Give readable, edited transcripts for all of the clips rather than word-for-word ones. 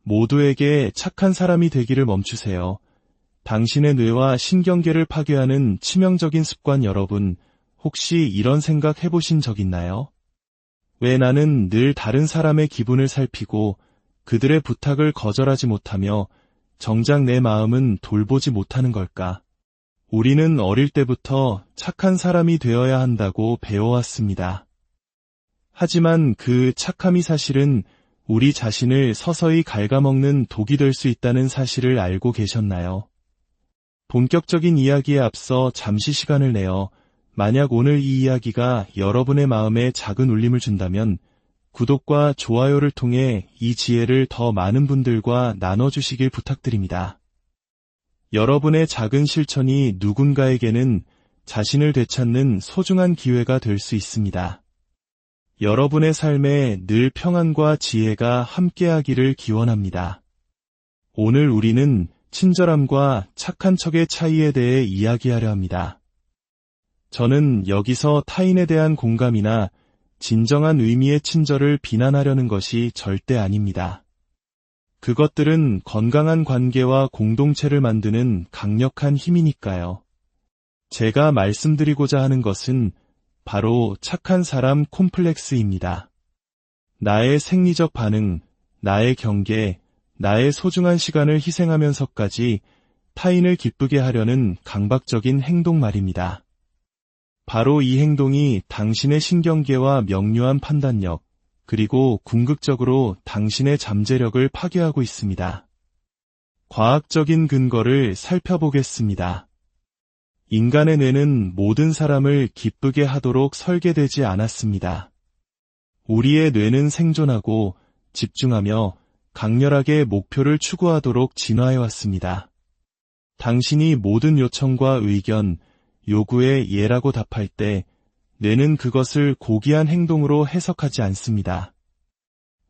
모두에게 착한 사람이 되기를 멈추세요. 당신의 뇌와 신경계를 파괴하는 치명적인 습관 여러분, 혹시 이런 생각 해보신 적 있나요? 왜 나는 늘 다른 사람의 기분을 살피고 그들의 부탁을 거절하지 못하며 정작 내 마음은 돌보지 못하는 걸까? 우리는 어릴 때부터 착한 사람이 되어야 한다고 배워왔습니다. 하지만 그 착함이 사실은 우리 자신을 서서히 갉아먹는 독이 될 수 있다는 사실을 알고 계셨나요? 본격적인 이야기에 앞서 잠시 시간을 내어 만약 오늘 이 이야기가 여러분의 마음에 작은 울림을 준다면 구독과 좋아요를 통해 이 지혜를 더 많은 분들과 나눠주시길 부탁드립니다. 여러분의 작은 실천이 누군가에게는 자신을 되찾는 소중한 기회가 될 수 있습니다. 여러분의 삶에 늘 평안과 지혜가 함께하기를 기원합니다. 오늘 우리는 친절함과 착한 척의 차이에 대해 이야기하려 합니다. 저는 여기서 타인에 대한 공감이나 진정한 의미의 친절을 비난하려는 것이 절대 아닙니다. 그것들은 건강한 관계와 공동체를 만드는 강력한 힘이니까요. 제가 말씀드리고자 하는 것은 바로 착한 사람 콤플렉스입니다. 나의 생리적 반응, 나의 경계, 나의 소중한 시간을 희생하면서까지 타인을 기쁘게 하려는 강박적인 행동 말입니다. 바로 이 행동이 당신의 신경계와 명료한 판단력, 그리고 궁극적으로 당신의 잠재력을 파괴하고 있습니다. 과학적인 근거를 살펴보겠습니다. 인간의 뇌는 모든 사람을 기쁘게 하도록 설계되지 않았습니다. 우리의 뇌는 생존하고 집중하며 강렬하게 목표를 추구하도록 진화해왔습니다. 당신이 모든 요청과 의견, 요구에 예라고 답할 때 뇌는 그것을 고귀한 행동으로 해석하지 않습니다.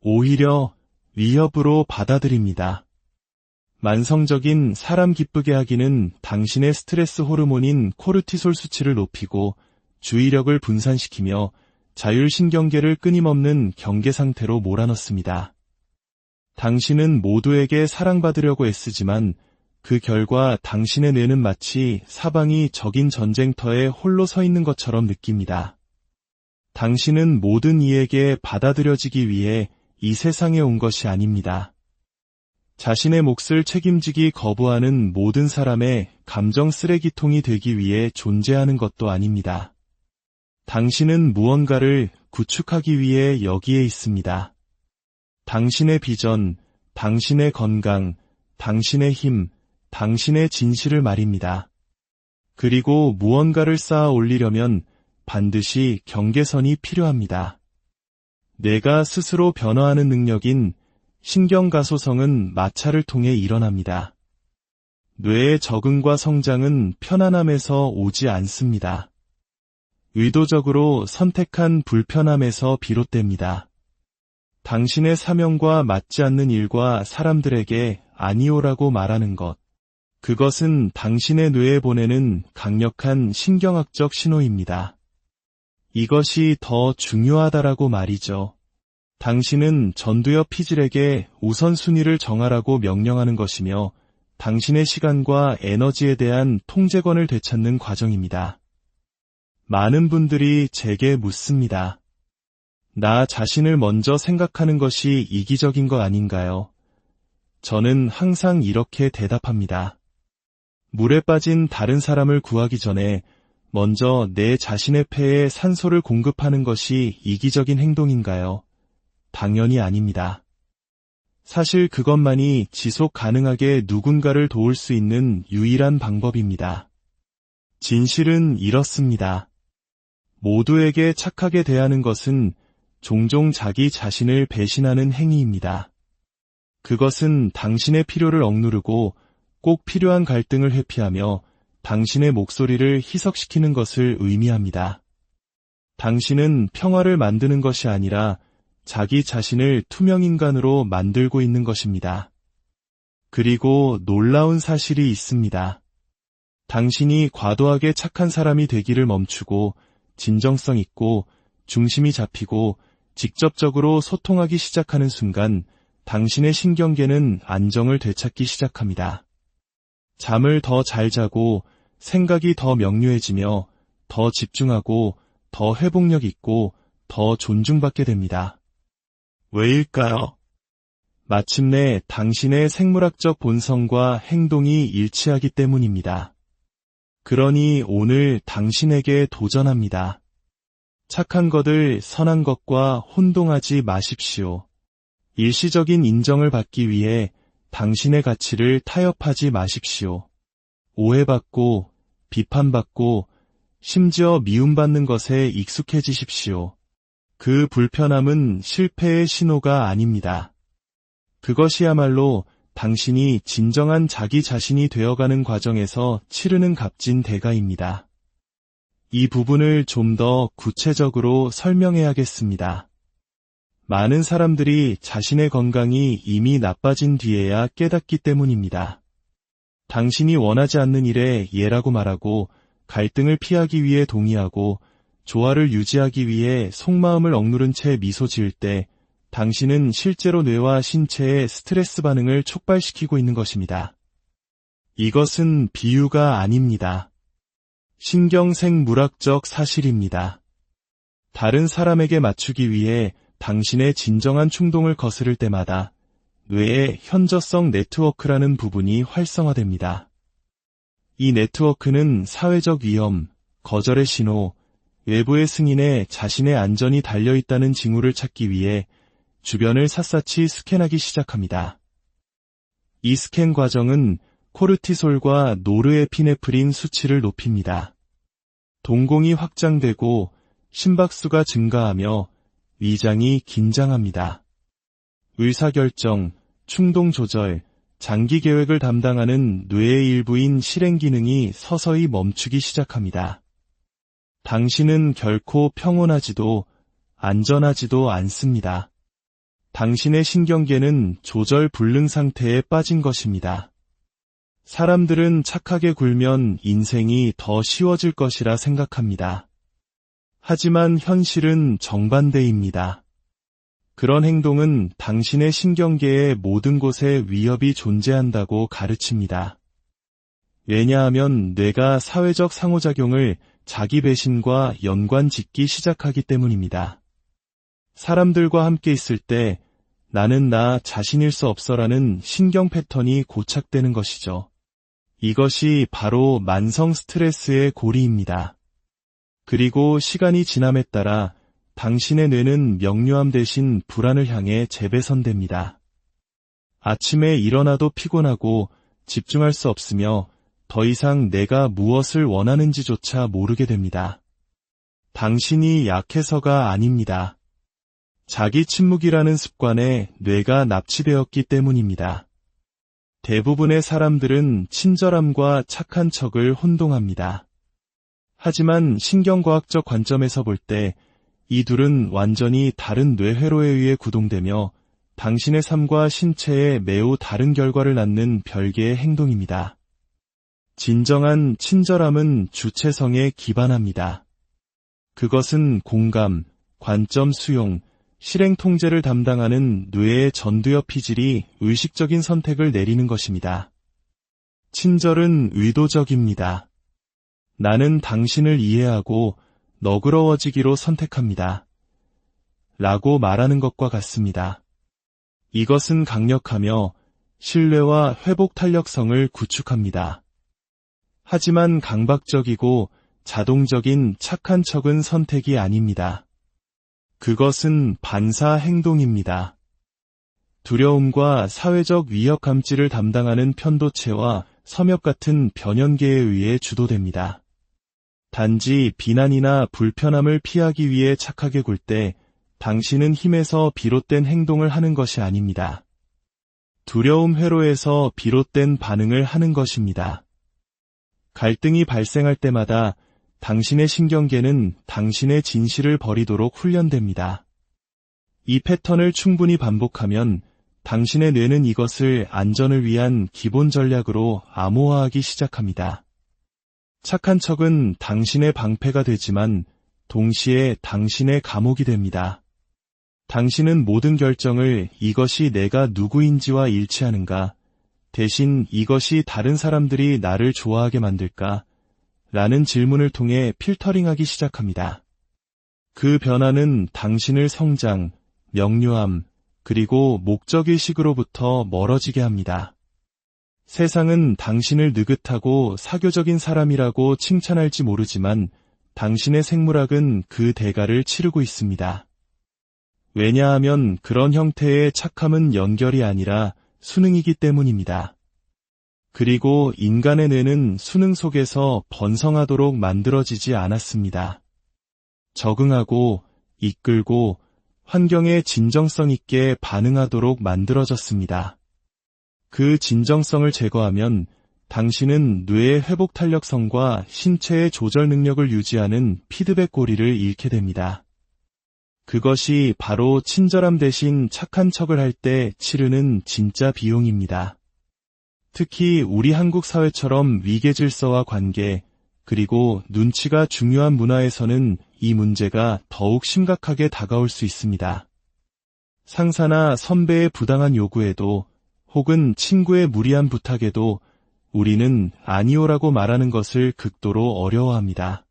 오히려 위협으로 받아들입니다. 만성적인 사람 기쁘게 하기는 당신의 스트레스 호르몬인 코르티솔 수치를 높이고 주의력을 분산시키며 자율신경계를 끊임없는 경계 상태로 몰아넣습니다. 당신은 모두에게 사랑받으려고 애쓰지만 그 결과 당신의 뇌는 마치 사방이 적인 전쟁터에 홀로 서 있는 것처럼 느낍니다. 당신은 모든 이에게 받아들여지기 위해 이 세상에 온 것이 아닙니다. 자신의 몫을 책임지기 거부하는 모든 사람의 감정 쓰레기통이 되기 위해 존재하는 것도 아닙니다. 당신은 무언가를 구축하기 위해 여기에 있습니다. 당신의 비전, 당신의 건강, 당신의 힘, 당신의 진실을 말입니다. 그리고 무언가를 쌓아 올리려면 반드시 경계선이 필요합니다. 내가 스스로 변화하는 능력인 신경가소성은 마찰을 통해 일어납니다. 뇌의 적응과 성장은 편안함에서 오지 않습니다. 의도적으로 선택한 불편함에서 비롯됩니다. 당신의 사명과 맞지 않는 일과 사람들에게 아니오라고 말하는 것. 그것은 당신의 뇌에 보내는 강력한 신경학적 신호입니다. 이것이 더 중요하다라고 말이죠. 당신은 전두엽 피질에게 우선순위를 정하라고 명령하는 것이며 당신의 시간과 에너지에 대한 통제권을 되찾는 과정입니다. 많은 분들이 제게 묻습니다. 나 자신을 먼저 생각하는 것이 이기적인 거 아닌가요? 저는 항상 이렇게 대답합니다. 물에 빠진 다른 사람을 구하기 전에 먼저 내 자신의 폐에 산소를 공급하는 것이 이기적인 행동인가요? 당연히 아닙니다. 사실 그것만이 지속 가능하게 누군가를 도울 수 있는 유일한 방법입니다. 진실은 이렇습니다. 모두에게 착하게 대하는 것은 종종 자기 자신을 배신하는 행위입니다. 그것은 당신의 필요를 억누르고 꼭 필요한 갈등을 회피하며 당신의 목소리를 희석시키는 것을 의미합니다. 당신은 평화를 만드는 것이 아니라 자기 자신을 투명인간으로 만들고 있는 것입니다. 그리고 놀라운 사실이 있습니다. 당신이 과도하게 착한 사람이 되기를 멈추고 진정성 있고 중심이 잡히고 직접적으로 소통하기 시작하는 순간 당신의 신경계는 안정을 되찾기 시작합니다. 잠을 더 잘 자고 생각이 더 명료해지며 더 집중하고 더 회복력 있고 더 존중받게 됩니다. 왜일까요? 마침내 당신의 생물학적 본성과 행동이 일치하기 때문입니다. 그러니 오늘 당신에게 도전합니다. 착한 것들, 선한 것과 혼동하지 마십시오. 일시적인 인정을 받기 위해 당신의 가치를 타협하지 마십시오. 오해받고, 비판받고, 심지어 미움받는 것에 익숙해지십시오. 그 불편함은 실패의 신호가 아닙니다. 그것이야말로 당신이 진정한 자기 자신이 되어가는 과정에서 치르는 값진 대가입니다. 이 부분을 좀 더 구체적으로 설명해야겠습니다. 많은 사람들이 자신의 건강이 이미 나빠진 뒤에야 깨닫기 때문입니다. 당신이 원하지 않는 일에 예라고 말하고 갈등을 피하기 위해 동의하고 조화를 유지하기 위해 속마음을 억누른 채 미소 지을 때 당신은 실제로 뇌와 신체의 스트레스 반응을 촉발시키고 있는 것입니다. 이것은 비유가 아닙니다. 신경생물학적 사실입니다. 다른 사람에게 맞추기 위해 당신의 진정한 충동을 거스를 때마다 뇌의 현저성 네트워크라는 부분이 활성화됩니다. 이 네트워크는 사회적 위험, 거절의 신호, 외부의 승인에 자신의 안전이 달려있다는 징후를 찾기 위해 주변을 샅샅이 스캔하기 시작합니다. 이 스캔 과정은 코르티솔과 노르에피네프린 수치를 높입니다. 동공이 확장되고 심박수가 증가하며 위장이 긴장합니다. 의사결정, 충동 조절, 장기 계획을 담당하는 뇌의 일부인 실행 기능이 서서히 멈추기 시작합니다. 당신은 결코 평온하지도 안전하지도 않습니다. 당신의 신경계는 조절 불능 상태에 빠진 것입니다. 사람들은 착하게 굴면 인생이 더 쉬워질 것이라 생각합니다. 하지만 현실은 정반대입니다. 그런 행동은 당신의 신경계의 모든 곳에 위협이 존재한다고 가르칩니다. 왜냐하면 뇌가 사회적 상호작용을 자기 배신과 연관 짓기 시작하기 때문입니다. 사람들과 함께 있을 때 나는 나 자신일 수 없어라는 신경 패턴이 고착되는 것이죠. 이것이 바로 만성 스트레스의 고리입니다. 그리고 시간이 지남에 따라 당신의 뇌는 명료함 대신 불안을 향해 재배선됩니다. 아침에 일어나도 피곤하고 집중할 수 없으며 더 이상 내가 무엇을 원하는지조차 모르게 됩니다. 당신이 약해서가 아닙니다. 자기 침묵이라는 습관에 뇌가 납치되었기 때문입니다. 대부분의 사람들은 친절함과 착한 척을 혼동합니다. 하지만 신경과학적 관점에서 볼 때 이 둘은 완전히 다른 뇌회로에 의해 구동되며 당신의 삶과 신체에 매우 다른 결과를 낳는 별개의 행동입니다. 진정한 친절함은 주체성에 기반합니다. 그것은 공감, 관점 수용, 실행 통제를 담당하는 뇌의 전두엽 피질이 의식적인 선택을 내리는 것입니다. 친절은 의도적입니다. 나는 당신을 이해하고 너그러워지기로 선택합니다. 라고 말하는 것과 같습니다. 이것은 강력하며 신뢰와 회복 탄력성을 구축합니다. 하지만 강박적이고 자동적인 착한 척은 선택이 아닙니다. 그것은 반사 행동입니다. 두려움과 사회적 위협 감지를 담당하는 편도체와 섬엽 같은 변연계에 의해 주도됩니다. 단지 비난이나 불편함을 피하기 위해 착하게 굴 때 당신은 힘에서 비롯된 행동을 하는 것이 아닙니다. 두려움 회로에서 비롯된 반응을 하는 것입니다. 갈등이 발생할 때마다 당신의 신경계는 당신의 진실을 버리도록 훈련됩니다. 이 패턴을 충분히 반복하면 당신의 뇌는 이것을 안전을 위한 기본 전략으로 암호화하기 시작합니다. 착한 척은 당신의 방패가 되지만 동시에 당신의 감옥이 됩니다. 당신은 모든 결정을 이것이 내가 누구인지와 일치하는가, 대신 이것이 다른 사람들이 나를 좋아하게 만들까? 라는 질문을 통해 필터링하기 시작합니다. 그 변화는 당신을 성장, 명료함, 그리고 목적의식으로부터 멀어지게 합니다. 세상은 당신을 느긋하고 사교적인 사람이라고 칭찬할지 모르지만 당신의 생물학은 그 대가를 치르고 있습니다. 왜냐하면 그런 형태의 착함은 연결이 아니라 수능이기 때문입니다. 그리고 인간의 뇌는 수능 속에서 번성하도록 만들어지지 않았습니다. 적응하고 이끌고 환경에 진정성 있게 반응하도록 만들어졌습니다. 그 진정성을 제거하면 당신은 뇌의 회복 탄력성과 신체의 조절 능력을 유지하는 피드백 고리를 잃게 됩니다. 그것이 바로 친절함 대신 착한 척을 할 때 치르는 진짜 비용입니다. 특히 우리 한국 사회처럼 위계 질서와 관계, 그리고 눈치가 중요한 문화에서는 이 문제가 더욱 심각하게 다가올 수 있습니다. 상사나 선배의 부당한 요구에도 혹은 친구의 무리한 부탁에도 우리는 아니오라고 말하는 것을 극도로 어려워합니다.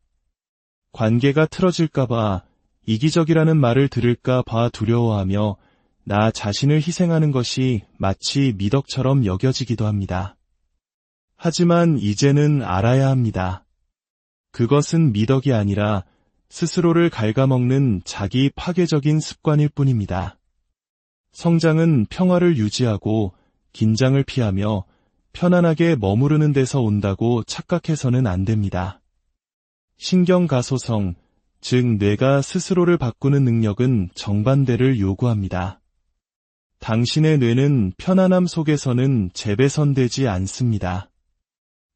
관계가 틀어질까봐, 이기적이라는 말을 들을까봐 두려워하며 나 자신을 희생하는 것이 마치 미덕처럼 여겨지기도 합니다. 하지만 이제는 알아야 합니다. 그것은 미덕이 아니라 스스로를 갉아먹는 자기 파괴적인 습관일 뿐입니다. 성장은 평화를 유지하고 긴장을 피하며 편안하게 머무르는 데서 온다고 착각해서는 안 됩니다. 신경가소성, 즉 뇌가 스스로를 바꾸는 능력은 정반대를 요구합니다. 당신의 뇌는 편안함 속에서는 재배선되지 않습니다.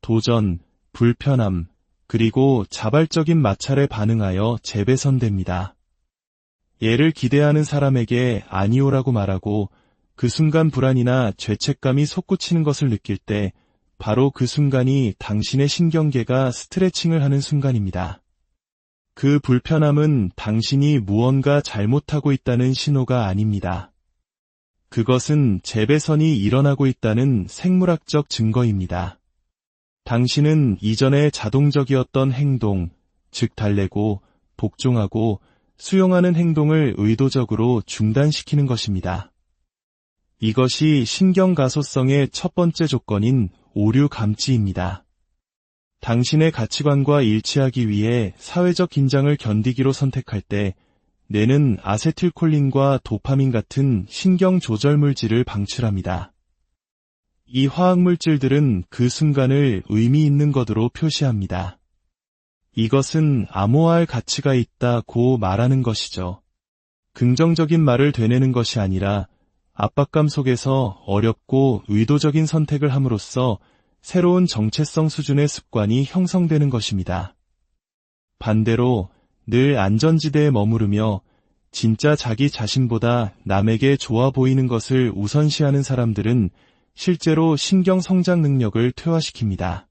도전, 불편함, 그리고 자발적인 마찰에 반응하여 재배선됩니다. 예를 기대하는 사람에게 아니오라고 말하고 그 순간 불안이나 죄책감이 솟구치는 것을 느낄 때 바로 그 순간이 당신의 신경계가 스트레칭을 하는 순간입니다. 그 불편함은 당신이 무언가 잘못하고 있다는 신호가 아닙니다. 그것은 재배선이 일어나고 있다는 생물학적 증거입니다. 당신은 이전에 자동적이었던 행동, 즉 달래고, 복종하고, 수용하는 행동을 의도적으로 중단시키는 것입니다. 이것이 신경가소성의 첫 번째 조건인 오류 감지입니다. 당신의 가치관과 일치하기 위해 사회적 긴장을 견디기로 선택할 때 뇌는 아세틸콜린과 도파민 같은 신경 조절 물질을 방출합니다. 이 화학물질들은 그 순간을 의미 있는 것으로 표시합니다. 이것은 암호화할 가치가 있다고 말하는 것이죠. 긍정적인 말을 되뇌는 것이 아니라 압박감 속에서 어렵고 의도적인 선택을 함으로써 새로운 정체성 수준의 습관이 형성되는 것입니다. 반대로 늘 안전지대에 머무르며 진짜 자기 자신보다 남에게 좋아 보이는 것을 우선시하는 사람들은 실제로 신경 성장 능력을 퇴화시킵니다.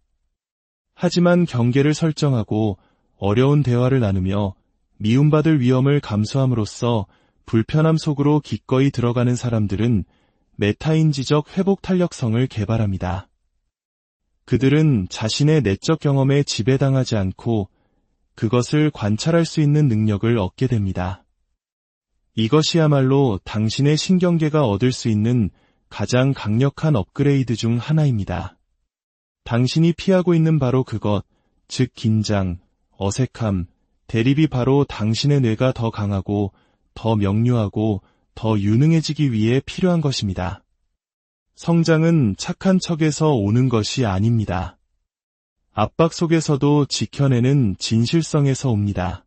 하지만 경계를 설정하고 어려운 대화를 나누며 미움받을 위험을 감수함으로써 불편함 속으로 기꺼이 들어가는 사람들은 메타인지적 회복 탄력성을 개발합니다. 그들은 자신의 내적 경험에 지배당하지 않고 그것을 관찰할 수 있는 능력을 얻게 됩니다. 이것이야말로 당신의 신경계가 얻을 수 있는 가장 강력한 업그레이드 중 하나입니다. 당신이 피하고 있는 바로 그것, 즉 긴장, 어색함, 대립이 바로 당신의 뇌가 더 강하고 더 명료하고 더 유능해지기 위해 필요한 것입니다. 성장은 착한 척에서 오는 것이 아닙니다. 압박 속에서도 지켜내는 진실성에서 옵니다.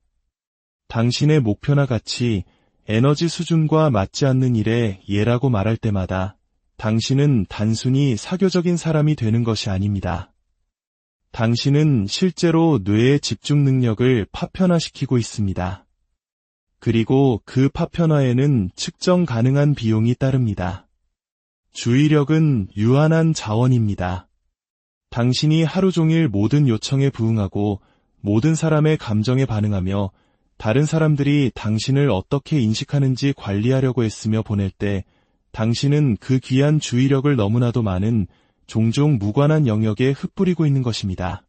당신의 목표나 가치, 에너지 수준과 맞지 않는 일에 예라고 말할 때마다 당신은 단순히 사교적인 사람이 되는 것이 아닙니다. 당신은 실제로 뇌의 집중 능력을 파편화시키고 있습니다. 그리고 그 파편화에는 측정 가능한 비용이 따릅니다. 주의력은 유한한 자원입니다. 당신이 하루 종일 모든 요청에 부응하고 모든 사람의 감정에 반응하며 다른 사람들이 당신을 어떻게 인식하는지 관리하려고 애쓰며 보낼 때 당신은 그 귀한 주의력을 너무나도 많은 종종 무관한 영역에 흩뿌리고 있는 것입니다.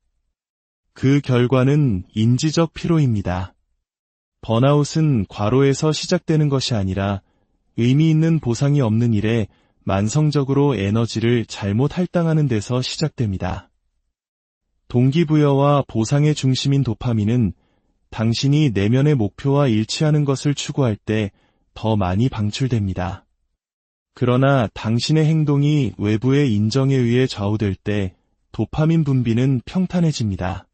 그 결과는 인지적 피로입니다. 번아웃은 과로에서 시작되는 것이 아니라 의미 있는 보상이 없는 일에 만성적으로 에너지를 잘못 할당하는 데서 시작됩니다. 동기부여와 보상의 중심인 도파민은 당신이 내면의 목표와 일치하는 것을 추구할 때 더 많이 방출됩니다. 그러나 당신의 행동이 외부의 인정에 의해 좌우될 때 도파민 분비는 평탄해집니다.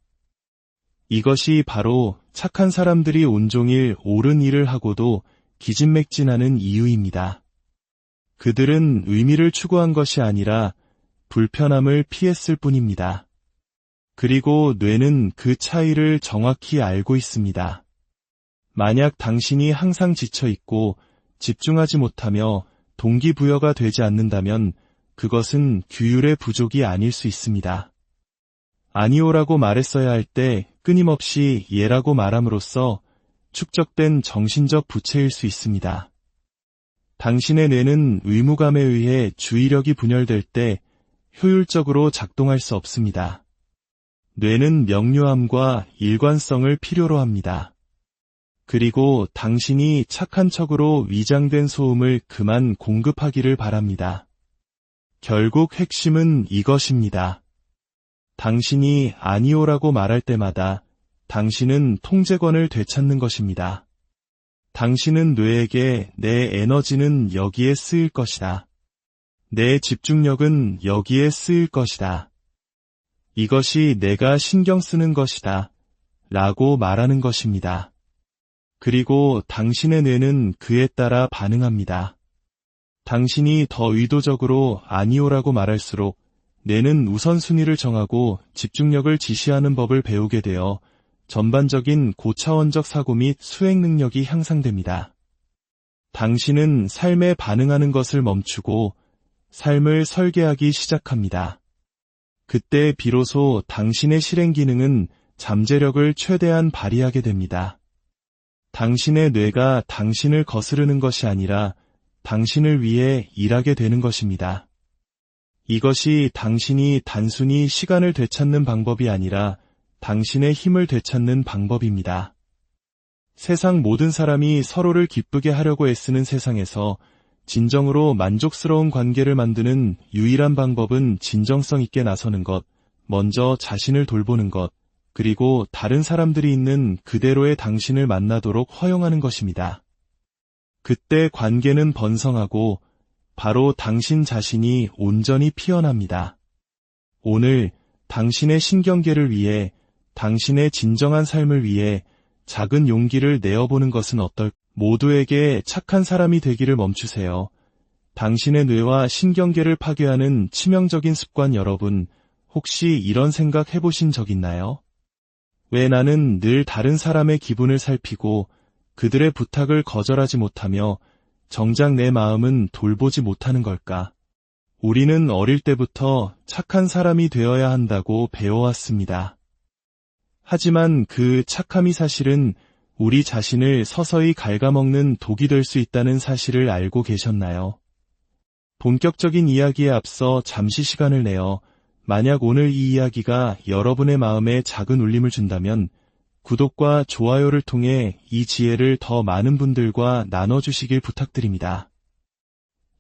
이것이 바로 착한 사람들이 온종일 옳은 일을 하고도 기진맥진하는 이유입니다. 그들은 의미를 추구한 것이 아니라 불편함을 피했을 뿐입니다. 그리고 뇌는 그 차이를 정확히 알고 있습니다. 만약 당신이 항상 지쳐있고 집중하지 못하며 동기부여가 되지 않는다면 그것은 규율의 부족이 아닐 수 있습니다. 아니오라고 말했어야 할 때 끊임없이 예라고 말함으로써 축적된 정신적 부채일 수 있습니다. 당신의 뇌는 의무감에 의해 주의력이 분열될 때 효율적으로 작동할 수 없습니다. 뇌는 명료함과 일관성을 필요로 합니다. 그리고 당신이 착한 척으로 위장된 소음을 그만 공급하기를 바랍니다. 결국 핵심은 이것입니다. 당신이 아니오라고 말할 때마다 당신은 통제권을 되찾는 것입니다. 당신은 뇌에게 내 에너지는 여기에 쓰일 것이다. 내 집중력은 여기에 쓰일 것이다. 이것이 내가 신경 쓰는 것이다. 라고 말하는 것입니다. 그리고 당신의 뇌는 그에 따라 반응합니다. 당신이 더 의도적으로 아니오라고 말할수록 뇌는 우선순위를 정하고 집중력을 지시하는 법을 배우게 되어 전반적인 고차원적 사고 및 수행 능력이 향상됩니다. 당신은 삶에 반응하는 것을 멈추고 삶을 설계하기 시작합니다. 그때 비로소 당신의 실행 기능은 잠재력을 최대한 발휘하게 됩니다. 당신의 뇌가 당신을 거스르는 것이 아니라 당신을 위해 일하게 되는 것입니다. 이것이 당신이 단순히 시간을 되찾는 방법이 아니라 당신의 힘을 되찾는 방법입니다. 세상 모든 사람이 서로를 기쁘게 하려고 애쓰는 세상에서 진정으로 만족스러운 관계를 만드는 유일한 방법은 진정성 있게 나서는 것, 먼저 자신을 돌보는 것, 그리고 다른 사람들이 있는 그대로의 당신을 만나도록 허용하는 것입니다. 그때 관계는 번성하고 바로 당신 자신이 온전히 피어납니다. 오늘 당신의 신경계를 위해, 당신의 진정한 삶을 위해 작은 용기를 내어보는 것은 어떨까? 모두에게 착한 사람이 되기를 멈추세요. 당신의 뇌와 신경계를 파괴하는 치명적인 습관 여러분, 혹시 이런 생각 해보신 적 있나요? 왜 나는 늘 다른 사람의 기분을 살피고 그들의 부탁을 거절하지 못하며 정작 내 마음은 돌보지 못하는 걸까? 우리는 어릴 때부터 착한 사람이 되어야 한다고 배워왔습니다. 하지만 그 착함이 사실은 우리 자신을 서서히 갉아먹는 독이 될 수 있다는 사실을 알고 계셨나요? 본격적인 이야기에 앞서 잠시 시간을 내어 만약 오늘 이 이야기가 여러분의 마음에 작은 울림을 준다면 구독과 좋아요를 통해 이 지혜를 더 많은 분들과 나눠주시길 부탁드립니다.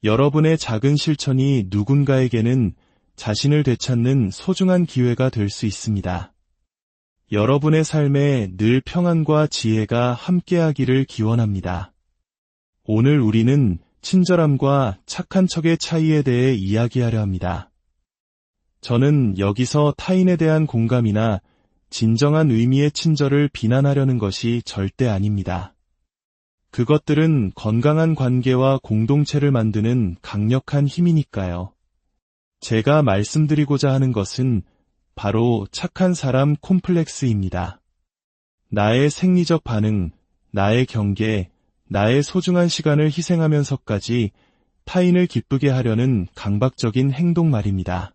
여러분의 작은 실천이 누군가에게는 자신을 되찾는 소중한 기회가 될 수 있습니다. 여러분의 삶에 늘 평안과 지혜가 함께하기를 기원합니다. 오늘 우리는 친절함과 착한 척의 차이에 대해 이야기하려 합니다. 저는 여기서 타인에 대한 공감이나 진정한 의미의 친절을 비난하려는 것이 절대 아닙니다. 그것들은 건강한 관계와 공동체를 만드는 강력한 힘이니까요. 제가 말씀드리고자 하는 것은 바로 착한 사람 콤플렉스입니다. 나의 생리적 반응, 나의 경계, 나의 소중한 시간을 희생하면서까지 타인을 기쁘게 하려는 강박적인 행동 말입니다.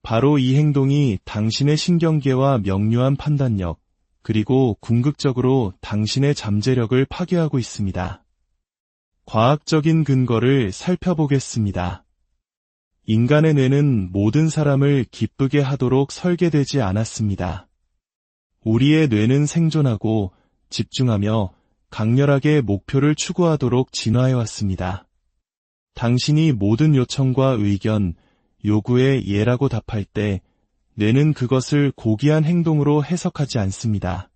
바로 이 행동이 당신의 신경계와 명료한 판단력, 그리고 궁극적으로 당신의 잠재력을 파괴하고 있습니다. 과학적인 근거를 살펴보겠습니다. 인간의 뇌는 모든 사람을 기쁘게 하도록 설계되지 않았습니다. 우리의 뇌는 생존하고 집중하며 강렬하게 목표를 추구하도록 진화해왔습니다. 당신이 모든 요청과 의견, 요구에 예라고 답할 때 뇌는 그것을 고귀한 행동으로 해석하지 않습니다.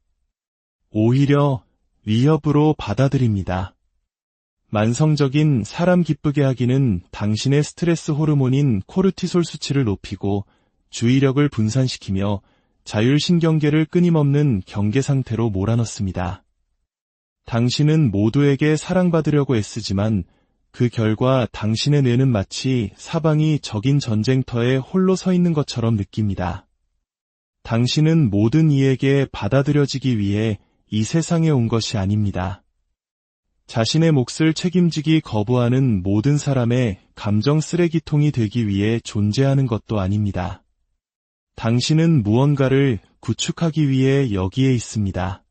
오히려 위협으로 받아들입니다. 만성적인 사람 기쁘게 하기는 당신의 스트레스 호르몬인 코르티솔 수치를 높이고 주의력을 분산시키며 자율신경계를 끊임없는 경계 상태로 몰아넣습니다. 당신은 모두에게 사랑받으려고 애쓰지만 그 결과 당신의 뇌는 마치 사방이 적인 전쟁터에 홀로 서 있는 것처럼 느낍니다. 당신은 모든 이에게 받아들여지기 위해 이 세상에 온 것이 아닙니다. 자신의 몫을 책임지기 거부하는 모든 사람의 감정 쓰레기통이 되기 위해 존재하는 것도 아닙니다. 당신은 무언가를 구축하기 위해 여기에 있습니다.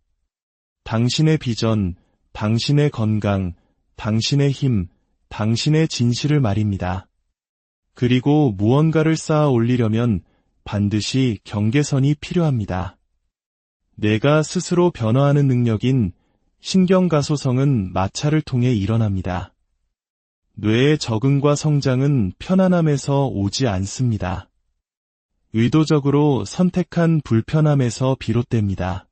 당신의 비전, 당신의 건강, 당신의 힘, 당신의 진실을 말입니다. 그리고 무언가를 쌓아 올리려면 반드시 경계선이 필요합니다. 내가 스스로 변화하는 능력인 신경가소성은 마찰을 통해 일어납니다. 뇌의 적응과 성장은 편안함에서 오지 않습니다. 의도적으로 선택한 불편함에서 비롯됩니다.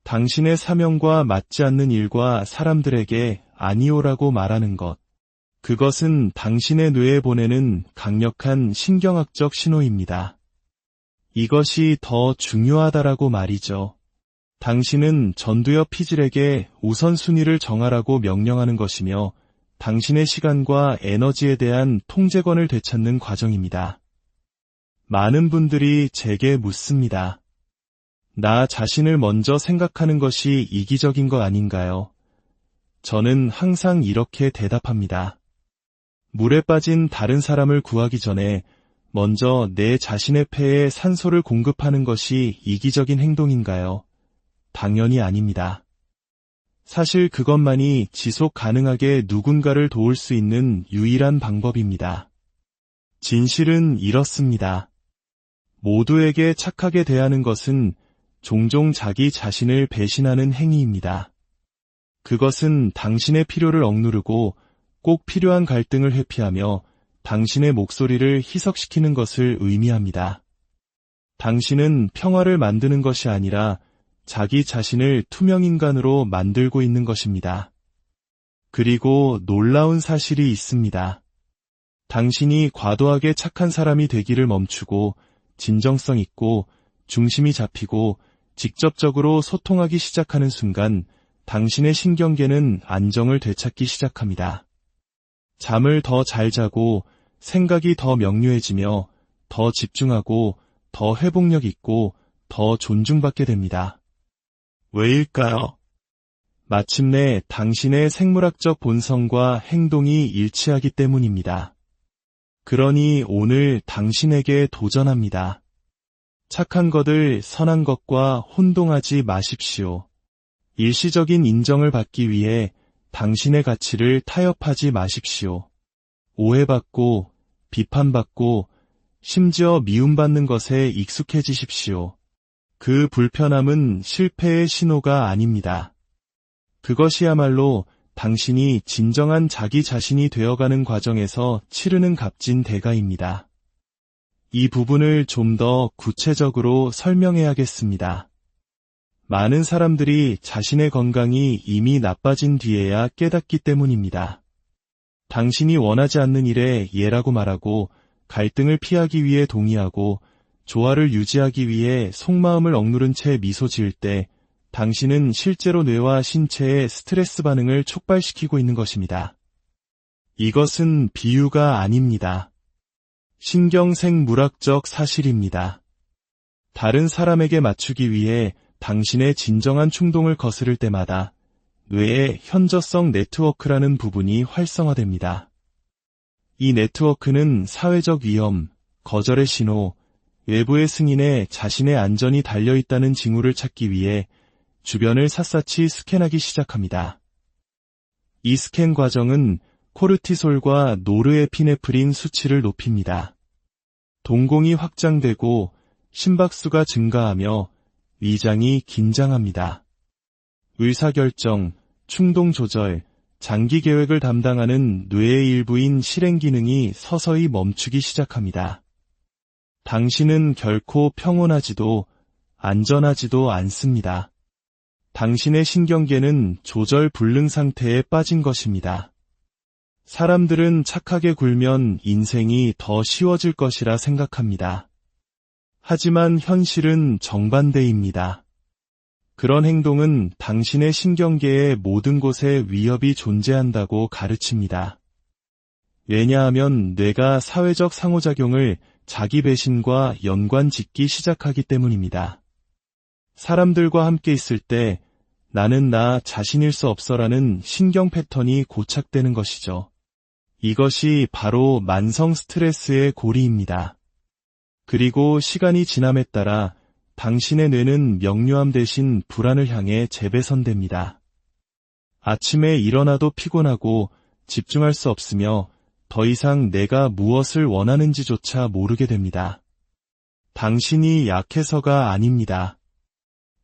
당신의 사명과 맞지 않는 일과 사람들에게 아니오라고 말하는 것. 그것은 당신의 뇌에 보내는 강력한 신경학적 신호입니다. 이것이 더 중요하다라고 말이죠. 당신은 전두엽 피질에게 우선순위를 정하라고 명령하는 것이며 당신의 시간과 에너지에 대한 통제권을 되찾는 과정입니다. 많은 분들이 제게 묻습니다. 나 자신을 먼저 생각하는 것이 이기적인 거 아닌가요? 저는 항상 이렇게 대답합니다. 물에 빠진 다른 사람을 구하기 전에 먼저 내 자신의 폐에 산소를 공급하는 것이 이기적인 행동인가요? 당연히 아닙니다. 사실 그것만이 지속 가능하게 누군가를 도울 수 있는 유일한 방법입니다. 진실은 이렇습니다. 모두에게 착하게 대하는 것은 종종 자기 자신을 배신하는 행위입니다. 그것은 당신의 필요를 억누르고 꼭 필요한 갈등을 회피하며 당신의 목소리를 희석시키는 것을 의미합니다. 당신은 평화를 만드는 것이 아니라 자기 자신을 투명인간으로 만들고 있는 것입니다. 그리고 놀라운 사실이 있습니다. 당신이 과도하게 착한 사람이 되기를 멈추고 진정성 있고 중심이 잡히고 직접적으로 소통하기 시작하는 순간 당신의 신경계는 안정을 되찾기 시작합니다. 잠을 더 잘 자고 생각이 더 명료해지며 더 집중하고 더 회복력 있고 더 존중받게 됩니다. 왜일까요? 마침내 당신의 생물학적 본성과 행동이 일치하기 때문입니다. 그러니 오늘 당신에게 도전합니다. 착한 것들, 선한 것과 혼동하지 마십시오. 일시적인 인정을 받기 위해 당신의 가치를 타협하지 마십시오. 오해받고, 비판받고, 심지어 미움받는 것에 익숙해지십시오. 그 불편함은 실패의 신호가 아닙니다. 그것이야말로 당신이 진정한 자기 자신이 되어가는 과정에서 치르는 값진 대가입니다. 이 부분을 좀 더 구체적으로 설명해야겠습니다. 많은 사람들이 자신의 건강이 이미 나빠진 뒤에야 깨닫기 때문입니다. 당신이 원하지 않는 일에 예라고 말하고 갈등을 피하기 위해 동의하고 조화를 유지하기 위해 속마음을 억누른 채 미소 지을 때 당신은 실제로 뇌와 신체의 스트레스 반응을 촉발시키고 있는 것입니다. 이것은 비유가 아닙니다. 신경생물학적 사실입니다. 다른 사람에게 맞추기 위해 당신의 진정한 충동을 거스를 때마다 뇌의 현저성 네트워크라는 부분이 활성화됩니다. 이 네트워크는 사회적 위험, 거절의 신호, 외부의 승인에 자신의 안전이 달려있다는 징후를 찾기 위해 주변을 샅샅이 스캔하기 시작합니다. 이 스캔 과정은 코르티솔과 노르에피네프린 수치를 높입니다. 동공이 확장되고 심박수가 증가하며 위장이 긴장합니다. 의사결정, 충동 조절, 장기 계획을 담당하는 뇌의 일부인 실행 기능이 서서히 멈추기 시작합니다. 당신은 결코 평온하지도 안전하지도 않습니다. 당신의 신경계는 조절 불능 상태에 빠진 것입니다. 사람들은 착하게 굴면 인생이 더 쉬워질 것이라 생각합니다. 하지만 현실은 정반대입니다. 그런 행동은 당신의 신경계의 모든 곳에 위협이 존재한다고 가르칩니다. 왜냐하면 뇌가 사회적 상호작용을 자기 배신과 연관 짓기 시작하기 때문입니다. 사람들과 함께 있을 때 나는 나 자신일 수 없어라는 신경 패턴이 고착되는 것이죠. 이것이 바로 만성 스트레스의 고리입니다. 그리고 시간이 지남에 따라 당신의 뇌는 명료함 대신 불안을 향해 재배선됩니다. 아침에 일어나도 피곤하고 집중할 수 없으며 더 이상 내가 무엇을 원하는지조차 모르게 됩니다. 당신이 약해서가 아닙니다.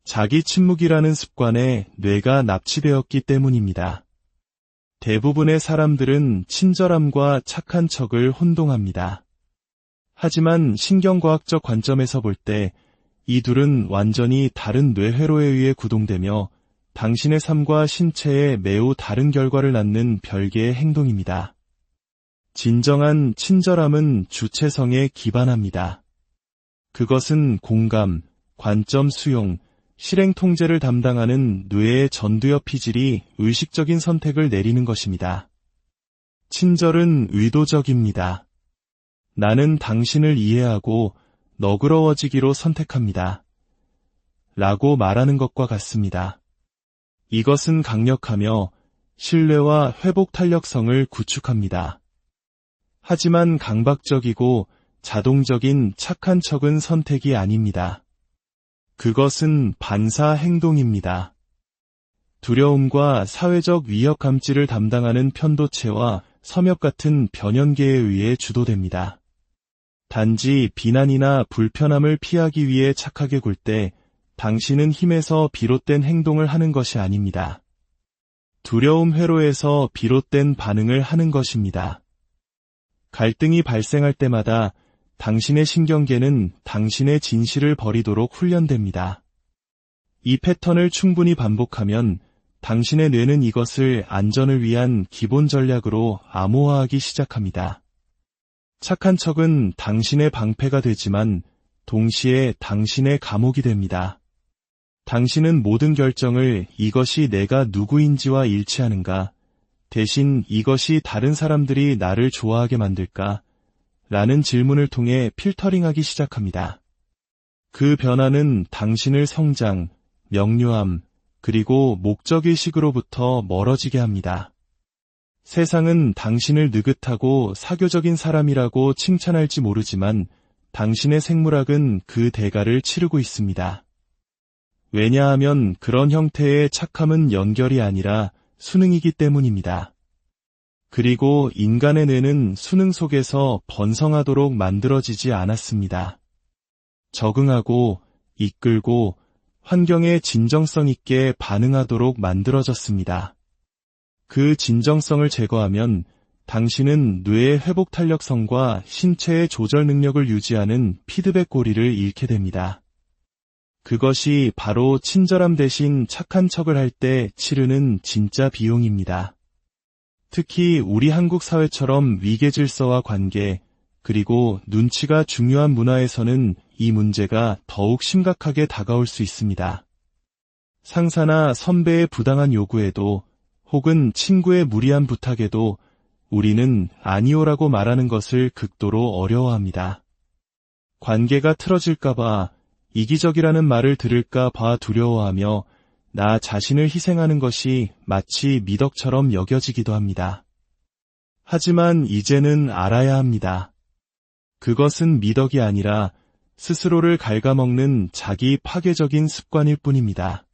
자기 침묵이라는 습관에 뇌가 납치되었기 때문입니다. 대부분의 사람들은 친절함과 착한 척을 혼동합니다. 하지만 신경과학적 관점에서 볼 때 이 둘은 완전히 다른 뇌회로에 의해 구동되며 당신의 삶과 신체에 매우 다른 결과를 낳는 별개의 행동입니다. 진정한 친절함은 주체성에 기반합니다. 그것은 공감, 관점 수용, 실행 통제를 담당하는 뇌의 전두엽 피질이 의식적인 선택을 내리는 것입니다. 친절은 의도적입니다. 나는 당신을 이해하고 너그러워지기로 선택합니다. 라고 말하는 것과 같습니다. 이것은 강력하며 신뢰와 회복 탄력성을 구축합니다. 하지만 강박적이고 자동적인 착한 척은 선택이 아닙니다. 그것은 반사 행동입니다. 두려움과 사회적 위협 감지를 담당하는 편도체와 섬엽 같은 변연계에 의해 주도됩니다. 단지 비난이나 불편함을 피하기 위해 착하게 굴 때 당신은 힘에서 비롯된 행동을 하는 것이 아닙니다. 두려움 회로에서 비롯된 반응을 하는 것입니다. 갈등이 발생할 때마다 당신의 신경계는 당신의 진실을 버리도록 훈련됩니다. 이 패턴을 충분히 반복하면 당신의 뇌는 이것을 안전을 위한 기본 전략으로 암호화하기 시작합니다. 착한 척은 당신의 방패가 되지만 동시에 당신의 감옥이 됩니다. 당신은 모든 결정을 이것이 내가 누구인지와 일치하는가, 대신 이것이 다른 사람들이 나를 좋아하게 만들까? 라는 질문을 통해 필터링하기 시작합니다. 그 변화는 당신을 성장, 명료함, 그리고 목적의식으로부터 멀어지게 합니다. 세상은 당신을 느긋하고 사교적인 사람이라고 칭찬할지 모르지만 당신의 생물학은 그 대가를 치르고 있습니다. 왜냐하면 그런 형태의 착함은 연결이 아니라 수능이기 때문입니다. 그리고 인간의 뇌는 수능 속에서 번성하도록 만들어지지 않았습니다. 적응하고 이끌고 환경에 진정성 있게 반응하도록 만들어졌습니다. 그 진정성을 제거하면 당신은 뇌의 회복 탄력성과 신체의 조절 능력을 유지하는 피드백 고리를 잃게 됩니다. 그것이 바로 친절함 대신 착한 척을 할 때 치르는 진짜 비용입니다. 특히 우리 한국 사회처럼 위계 질서와 관계, 그리고 눈치가 중요한 문화에서는 이 문제가 더욱 심각하게 다가올 수 있습니다. 상사나 선배의 부당한 요구에도 혹은 친구의 무리한 부탁에도 우리는 아니오라고 말하는 것을 극도로 어려워합니다. 관계가 틀어질까봐, 이기적이라는 말을 들을까봐 두려워하며 나 자신을 희생하는 것이 마치 미덕처럼 여겨지기도 합니다. 하지만 이제는 알아야 합니다. 그것은 미덕이 아니라 스스로를 갉아먹는 자기 파괴적인 습관일 뿐입니다.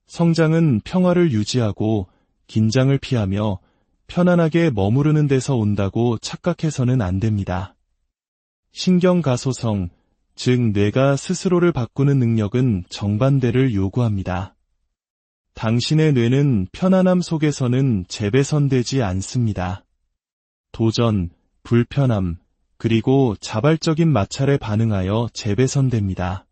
성장은 평화를 유지하고 긴장을 피하며 편안하게 머무르는 데서 온다고 착각해서는 안 됩니다. 신경가소성, 즉 뇌가 스스로를 바꾸는 능력은 정반대를 요구합니다. 당신의 뇌는 편안함 속에서는 재배선되지 않습니다. 도전, 불편함, 그리고 자발적인 마찰에 반응하여 재배선됩니다.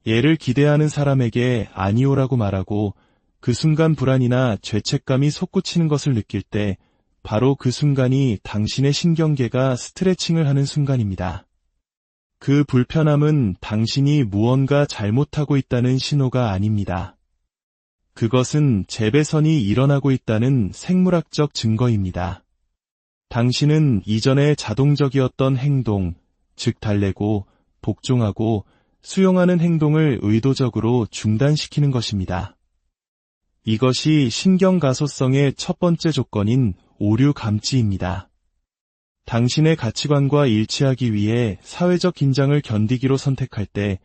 얘를 기대하는 사람에게 아니오라고 말하고 그 순간 불안이나 죄책감이 솟구치는 것을 느낄 때 바로 그 순간이 당신의 신경계가 스트레칭을 하는 순간입니다. 그 불편함은 당신이 무언가 잘못하고 있다는 신호가 아닙니다. 그것은 재배선이 일어나고 있다는 생물학적 증거입니다. 당신은 이전에 자동적이었던 행동, 즉 달래고, 복종하고, 수용하는 행동을 의도적으로 중단시키는 것입니다. 이것이 신경가소성의 첫 번째 조건인 오류 감지입니다. 당신의 가치관과 일치하기 위해 사회적 긴장을 견디기로 선택할 때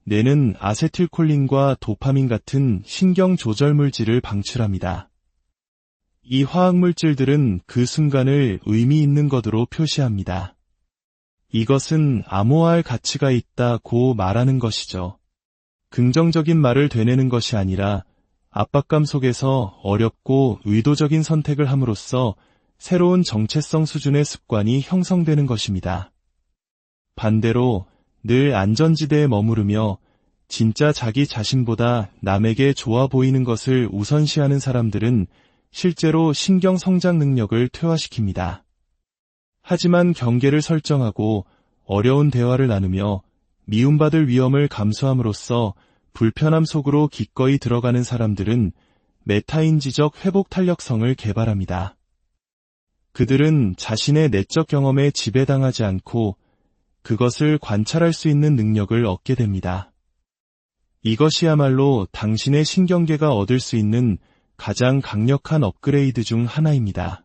뇌는 아세틸콜린과 도파민 같은 신경 조절 물질을 방출합니다. 이 화학물질들은 그 순간을 의미 있는 것으로 표시합니다. 이것은 암호화할 가치가 있다고 말하는 것이죠. 긍정적인 말을 되뇌는 것이 아니라 압박감 속에서 어렵고 의도적인 선택을 함으로써 새로운 정체성 수준의 습관이 형성되는 것입니다. 반대로 늘 안전지대에 머무르며 진짜 자기 자신보다 남에게 좋아 보이는 것을 우선시하는 사람들은 실제로 신경 성장 능력을 퇴화시킵니다. 하지만 경계를 설정하고 어려운 대화를 나누며 미움받을 위험을 감수함으로써 불편함 속으로 기꺼이 들어가는 사람들은 메타인지적 회복 탄력성을 개발합니다. 그들은 자신의 내적 경험에 지배당하지 않고 그것을 관찰할 수 있는 능력을 얻게 됩니다. 이것이야말로 당신의 신경계가 얻을 수 있는 가장 강력한 업그레이드 중 하나입니다.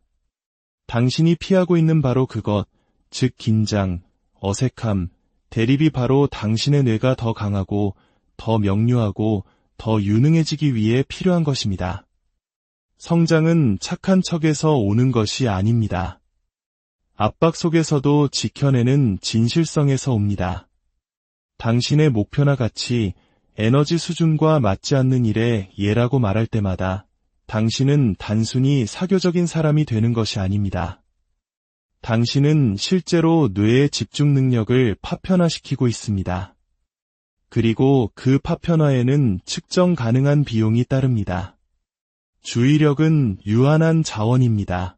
당신이 피하고 있는 바로 그것, 즉 긴장, 어색함, 대립이 바로 당신의 뇌가 더 강하고 더 명료하고 더 유능해지기 위해 필요한 것입니다. 성장은 착한 척에서 오는 것이 아닙니다. 압박 속에서도 지켜내는 진실성에서 옵니다. 당신의 목표나 가치, 에너지 수준과 맞지 않는 일에 예라고 말할 때마다 당신은 단순히 사교적인 사람이 되는 것이 아닙니다. 당신은 실제로 뇌의 집중 능력을 파편화시키고 있습니다. 그리고 그 파편화에는 측정 가능한 비용이 따릅니다. 주의력은 유한한 자원입니다.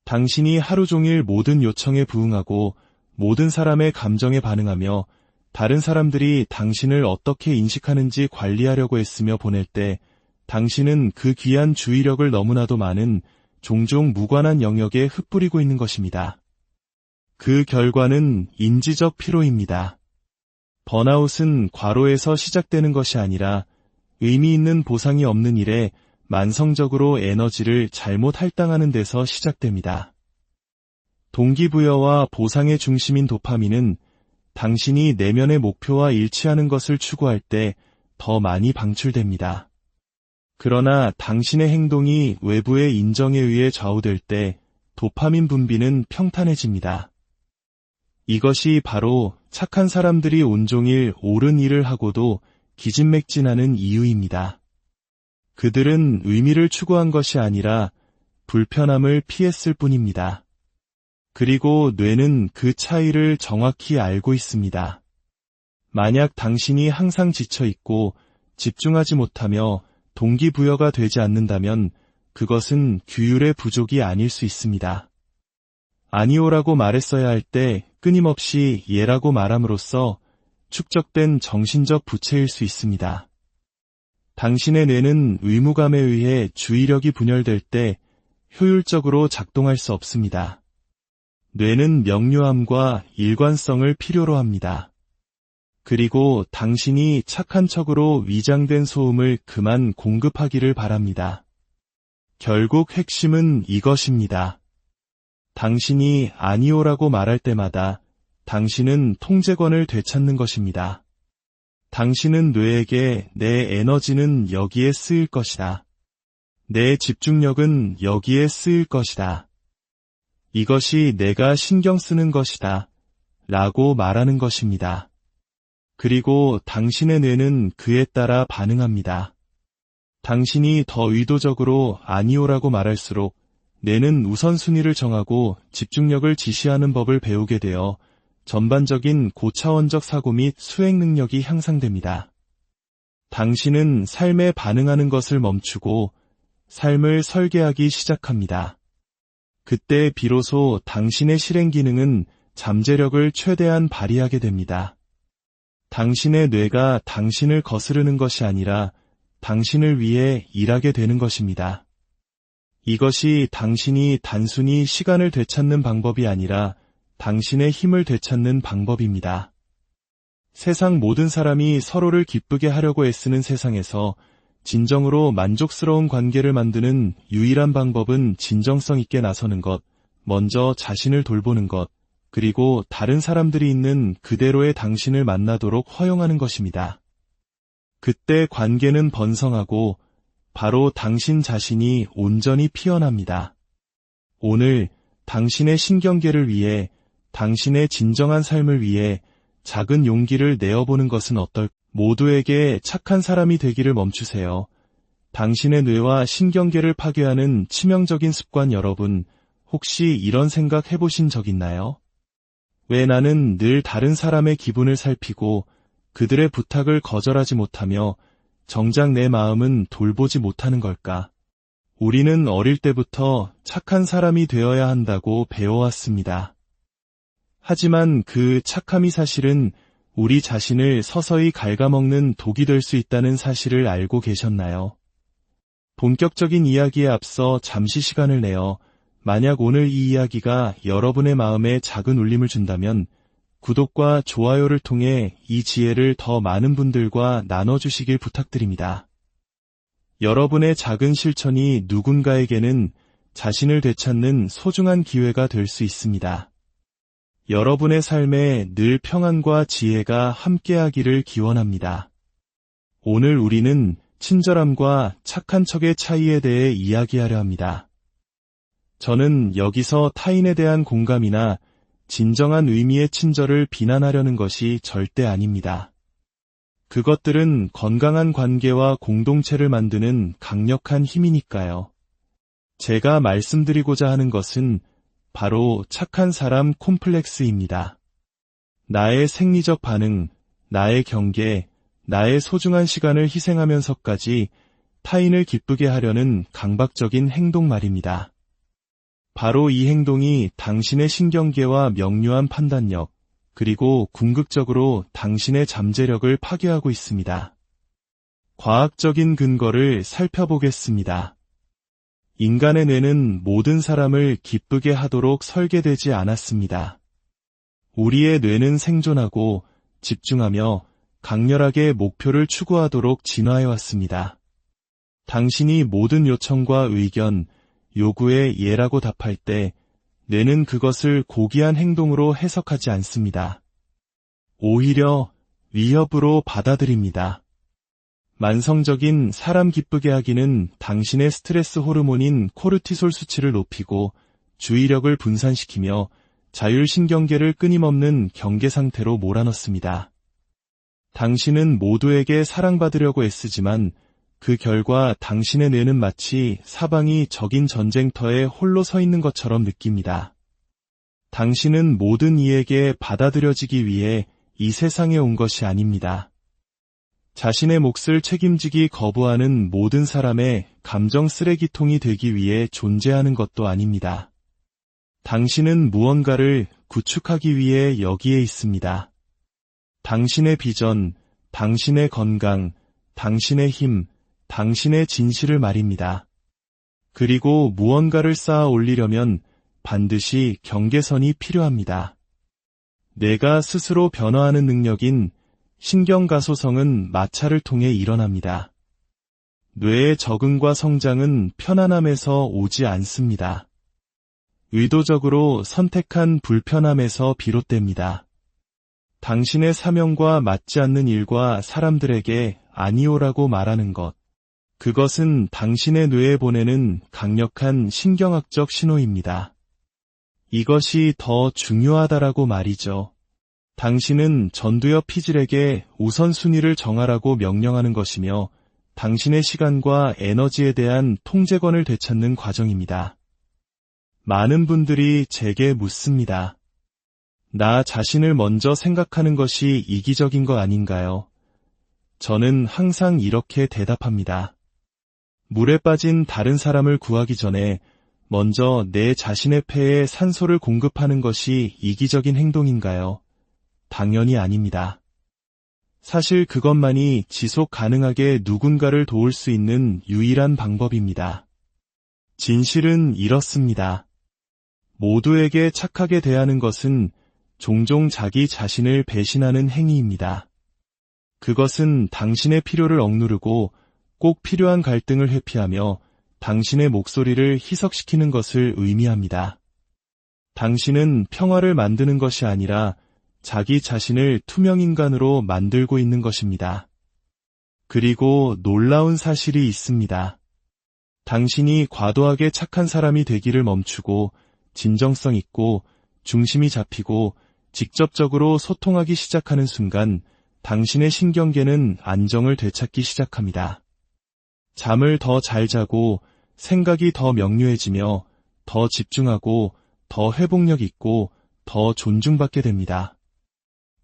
당신이 하루 종일 모든 요청에 부응하고 모든 사람의 감정에 반응하며 다른 사람들이 당신을 어떻게 인식하는지 관리하려고 애쓰며 보낼 때 당신은 그 귀한 주의력을 너무나도 많은 종종 무관한 영역에 흩뿌리고 있는 것입니다. 그 결과는 인지적 피로입니다. 번아웃은 과로에서 시작되는 것이 아니라 의미 있는 보상이 없는 일에 만성적으로 에너지를 잘못 할당하는 데서 시작됩니다. 동기부여와 보상의 중심인 도파민은 당신이 내면의 목표와 일치하는 것을 추구할 때 더 많이 방출됩니다. 그러나 당신의 행동이 외부의 인정에 의해 좌우될 때 도파민 분비는 평탄해집니다. 이것이 바로 착한 사람들이 온종일 옳은 일을 하고도 기진맥진하는 이유입니다. 그들은 의미를 추구한 것이 아니라 불편함을 피했을 뿐입니다. 그리고 뇌는 그 차이를 정확히 알고 있습니다. 만약 당신이 항상 지쳐있고 집중하지 못하며 동기부여가 되지 않는다면 그것은 규율의 부족이 아닐 수 있습니다. 아니오라고 말했어야 할 때 끊임없이 예라고 말함으로써 축적된 정신적 부채일 수 있습니다. 당신의 뇌는 의무감에 의해 주의력이 분열될 때 효율적으로 작동할 수 없습니다. 뇌는 명료함과 일관성을 필요로 합니다. 그리고 당신이 착한 척으로 위장된 소음을 그만 공급하기를 바랍니다. 결국 핵심은 이것입니다. 당신이 아니오라고 말할 때마다 당신은 통제권을 되찾는 것입니다. 당신은 뇌에게 내 에너지는 여기에 쓰일 것이다. 내 집중력은 여기에 쓰일 것이다. 이것이 내가 신경 쓰는 것이다. 라고 말하는 것입니다. 그리고 당신의 뇌는 그에 따라 반응합니다. 당신이 더 의도적으로 아니오라고 말할수록 뇌는 우선순위를 정하고 집중력을 지시하는 법을 배우게 되어 전반적인 고차원적 사고 및 수행 능력이 향상됩니다. 당신은 삶에 반응하는 것을 멈추고 삶을 설계하기 시작합니다. 그때 비로소 당신의 실행 기능은 잠재력을 최대한 발휘하게 됩니다. 당신의 뇌가 당신을 거스르는 것이 아니라 당신을 위해 일하게 되는 것입니다. 이것이 당신이 단순히 시간을 되찾는 방법이 아니라 당신의 힘을 되찾는 방법입니다. 세상 모든 사람이 서로를 기쁘게 하려고 애쓰는 세상에서 진정으로 만족스러운 관계를 만드는 유일한 방법은 진정성 있게 나서는 것, 먼저 자신을 돌보는 것, 그리고 다른 사람들이 있는 그대로의 당신을 만나도록 허용하는 것입니다. 그때 관계는 번성하고 바로 당신 자신이 온전히 피어납니다. 오늘 당신의 신경계를 위해, 당신의 진정한 삶을 위해 작은 용기를 내어보는 것은 어떨까요? 모두에게 착한 사람이 되기를 멈추세요. 당신의 뇌와 신경계를 파괴하는 치명적인 습관 여러분, 혹시 이런 생각 해보신 적 있나요? 왜 나는 늘 다른 사람의 기분을 살피고 그들의 부탁을 거절하지 못하며 정작 내 마음은 돌보지 못하는 걸까? 우리는 어릴 때부터 착한 사람이 되어야 한다고 배워왔습니다. 하지만 그 착함이 사실은 우리 자신을 서서히 갉아먹는 독이 될 수 있다는 사실을 알고 계셨나요? 본격적인 이야기에 앞서 잠시 시간을 내어 만약 오늘 이 이야기가 여러분의 마음에 작은 울림을 준다면 구독과 좋아요를 통해 이 지혜를 더 많은 분들과 나눠주시길 부탁드립니다. 여러분의 작은 실천이 누군가에게는 자신을 되찾는 소중한 기회가 될 수 있습니다. 여러분의 삶에 늘 평안과 지혜가 함께하기를 기원합니다. 오늘 우리는 친절함과 착한 척의 차이에 대해 이야기하려 합니다. 저는 여기서 타인에 대한 공감이나 진정한 의미의 친절을 비난하려는 것이 절대 아닙니다. 그것들은 건강한 관계와 공동체를 만드는 강력한 힘이니까요. 제가 말씀드리고자 하는 것은 바로 착한 사람 콤플렉스입니다. 나의 생리적 반응, 나의 경계, 나의 소중한 시간을 희생하면서까지 타인을 기쁘게 하려는 강박적인 행동 말입니다. 바로 이 행동이 당신의 신경계와 명료한 판단력, 그리고 궁극적으로 당신의 잠재력을 파괴하고 있습니다. 과학적인 근거를 살펴보겠습니다. 인간의 뇌는 모든 사람을 기쁘게 하도록 설계되지 않았습니다. 우리의 뇌는 생존하고 집중하며 강렬하게 목표를 추구하도록 진화해왔습니다. 당신이 모든 요청과 의견, 요구에 예라고 답할 때 뇌는 그것을 고귀한 행동으로 해석하지 않습니다. 오히려 위협으로 받아들입니다. 만성적인 사람 기쁘게 하기는 당신의 스트레스 호르몬인 코르티솔 수치를 높이고 주의력을 분산시키며 자율신경계를 끊임없는 경계 상태로 몰아넣습니다. 당신은 모두에게 사랑받으려고 애쓰지만 그 결과 당신의 뇌는 마치 사방이 적인 전쟁터에 홀로 서 있는 것처럼 느낍니다. 당신은 모든 이에게 받아들여지기 위해 이 세상에 온 것이 아닙니다. 자신의 몫을 책임지기 거부하는 모든 사람의 감정 쓰레기통이 되기 위해 존재하는 것도 아닙니다. 당신은 무언가를 구축하기 위해 여기에 있습니다. 당신의 비전, 당신의 건강, 당신의 힘, 당신의 진실을 말입니다. 그리고 무언가를 쌓아 올리려면 반드시 경계선이 필요합니다. 내가 스스로 변화하는 능력인 신경가소성은 마찰을 통해 일어납니다. 뇌의 적응과 성장은 편안함에서 오지 않습니다. 의도적으로 선택한 불편함에서 비롯됩니다. 당신의 사명과 맞지 않는 일과 사람들에게 아니오라고 말하는 것. 그것은 당신의 뇌에 보내는 강력한 신경학적 신호입니다. 이것이 더 중요하다라고 말이죠. 당신은 전두엽 피질에게 우선순위를 정하라고 명령하는 것이며 당신의 시간과 에너지에 대한 통제권을 되찾는 과정입니다. 많은 분들이 제게 묻습니다. 나 자신을 먼저 생각하는 것이 이기적인 거 아닌가요? 저는 항상 이렇게 대답합니다. 물에 빠진 다른 사람을 구하기 전에 먼저 내 자신의 폐에 산소를 공급하는 것이 이기적인 행동인가요? 당연히 아닙니다. 사실 그것만이 지속 가능하게 누군가를 도울 수 있는 유일한 방법입니다. 진실은 이렇습니다. 모두에게 착하게 대하는 것은 종종 자기 자신을 배신하는 행위입니다. 그것은 당신의 필요를 억누르고 꼭 필요한 갈등을 회피하며 당신의 목소리를 희석시키는 것을 의미합니다. 당신은 평화를 만드는 것이 아니라 자기 자신을 투명인간으로 만들고 있는 것입니다. 그리고 놀라운 사실이 있습니다. 당신이 과도하게 착한 사람이 되기를 멈추고 진정성 있고 중심이 잡히고 직접적으로 소통하기 시작하는 순간 당신의 신경계는 안정을 되찾기 시작합니다. 잠을 더 잘 자고 생각이 더 명료해지며 더 집중하고 더 회복력 있고 더 존중받게 됩니다.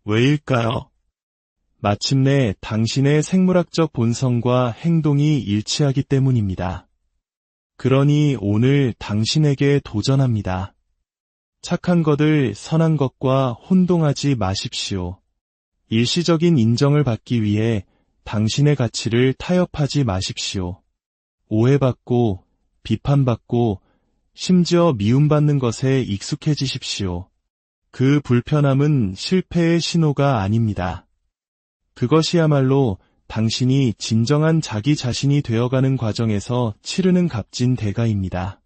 왜일까요? 마침내 당신의 생물학적 본성과 행동이 일치하기 때문입니다. 그러니 오늘 당신에게 도전합니다. 착한 것을 선한 것과 혼동하지 마십시오. 일시적인 인정을 받기 위해 당신의 가치를 타협하지 마십시오. 오해받고 비판받고 심지어 미움받는 것에 익숙해지십시오. 그 불편함은 실패의 신호가 아닙니다. 그것이야말로 당신이 진정한 자기 자신이 되어가는 과정에서 치르는 값진 대가입니다.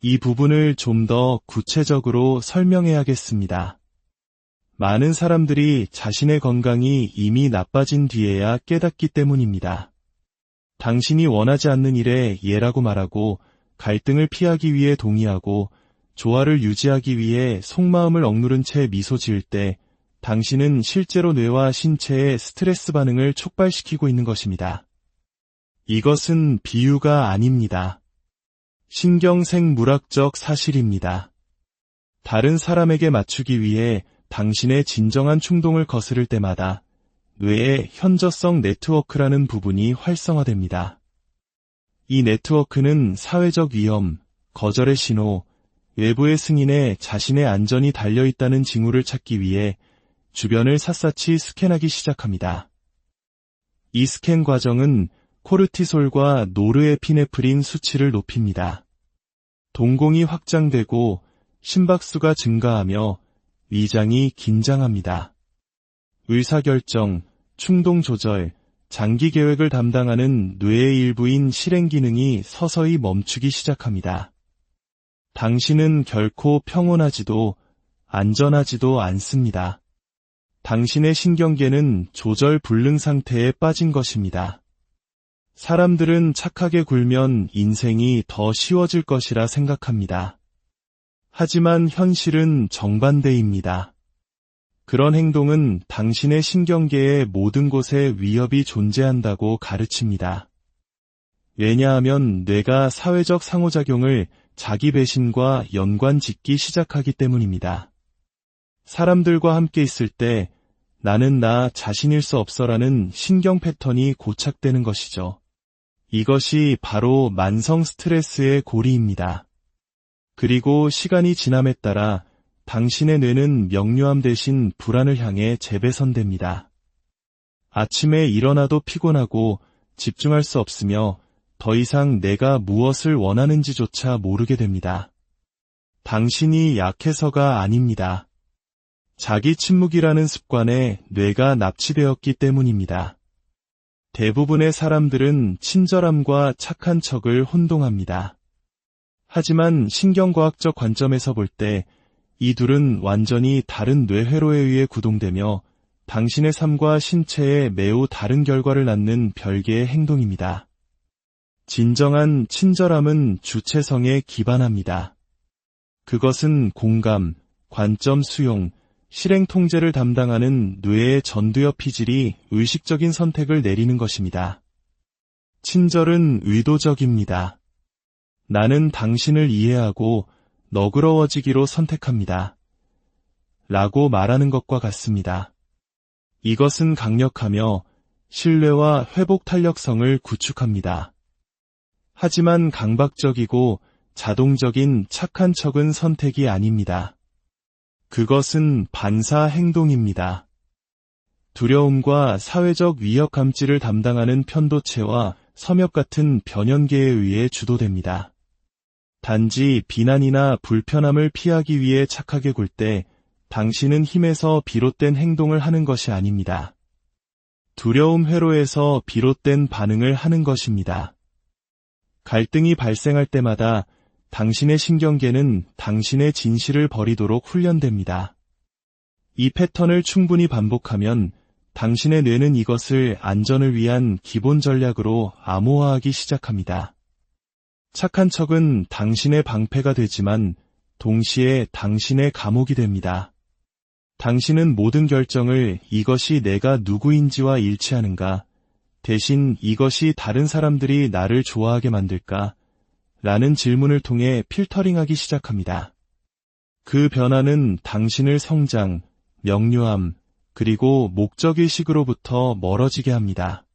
이 부분을 좀 더 구체적으로 설명해야겠습니다. 많은 사람들이 자신의 건강이 이미 나빠진 뒤에야 깨닫기 때문입니다. 당신이 원하지 않는 일에 예라고 말하고 갈등을 피하기 위해 동의하고 조화를 유지하기 위해 속마음을 억누른 채 미소 지을 때 당신은 실제로 뇌와 신체의 스트레스 반응을 촉발시키고 있는 것입니다. 이것은 비유가 아닙니다. 신경생물학적 사실입니다. 다른 사람에게 맞추기 위해 당신의 진정한 충동을 거스를 때마다 뇌의 현저성 네트워크라는 부분이 활성화됩니다. 이 네트워크는 사회적 위험, 거절의 신호, 외부의 승인에 자신의 안전이 달려있다는 징후를 찾기 위해 주변을 샅샅이 스캔하기 시작합니다. 이 스캔 과정은 코르티솔과 노르에피네프린 수치를 높입니다. 동공이 확장되고 심박수가 증가하며 위장이 긴장합니다. 의사결정, 충동 조절, 장기 계획을 담당하는 뇌의 일부인 실행 기능이 서서히 멈추기 시작합니다. 당신은 결코 평온하지도 안전하지도 않습니다. 당신의 신경계는 조절 불능 상태에 빠진 것입니다. 사람들은 착하게 굴면 인생이 더 쉬워질 것이라 생각합니다. 하지만 현실은 정반대입니다. 그런 행동은 당신의 신경계의 모든 곳에 위협이 존재한다고 가르칩니다. 왜냐하면 뇌가 사회적 상호작용을 자기 배신과 연관 짓기 시작하기 때문입니다. 사람들과 함께 있을 때 나는 나 자신일 수 없어라는 신경 패턴이 고착되는 것이죠. 이것이 바로 만성 스트레스의 고리입니다. 그리고 시간이 지남에 따라 당신의 뇌는 명료함 대신 불안을 향해 재배선됩니다. 아침에 일어나도 피곤하고 집중할 수 없으며 더 이상 내가 무엇을 원하는지조차 모르게 됩니다. 당신이 약해서가 아닙니다. 자기 침묵이라는 습관에 뇌가 납치되었기 때문입니다. 대부분의 사람들은 친절함과 착한 척을 혼동합니다. 하지만 신경과학적 관점에서 볼 때 이 둘은 완전히 다른 뇌회로에 의해 구동되며 당신의 삶과 신체에 매우 다른 결과를 낳는 별개의 행동입니다. 진정한 친절함은 주체성에 기반합니다. 그것은 공감, 관점 수용, 실행 통제를 담당하는 뇌의 전두엽 피질이 의식적인 선택을 내리는 것입니다. 친절은 의도적입니다. 나는 당신을 이해하고 너그러워지기로 선택합니다. 라고 말하는 것과 같습니다. 이것은 강력하며 신뢰와 회복 탄력성을 구축합니다. 하지만 강박적이고 자동적인 착한 척은 선택이 아닙니다. 그것은 반사 행동입니다. 두려움과 사회적 위협 감지를 담당하는 편도체와 섬엽 같은 변연계에 의해 주도됩니다. 단지 비난이나 불편함을 피하기 위해 착하게 굴 때 당신은 힘에서 비롯된 행동을 하는 것이 아닙니다. 두려움 회로에서 비롯된 반응을 하는 것입니다. 갈등이 발생할 때마다 당신의 신경계는 당신의 진실을 버리도록 훈련됩니다. 이 패턴을 충분히 반복하면 당신의 뇌는 이것을 안전을 위한 기본 전략으로 암호화하기 시작합니다. 착한 척은 당신의 방패가 되지만 동시에 당신의 감옥이 됩니다. 당신은 모든 결정을 이것이 내가 누구인지와 일치하는가, 대신 이것이 다른 사람들이 나를 좋아하게 만들까? 라는 질문을 통해 필터링하기 시작합니다. 그 변화는 당신을 성장, 명료함, 그리고 목적의식으로부터 멀어지게 합니다.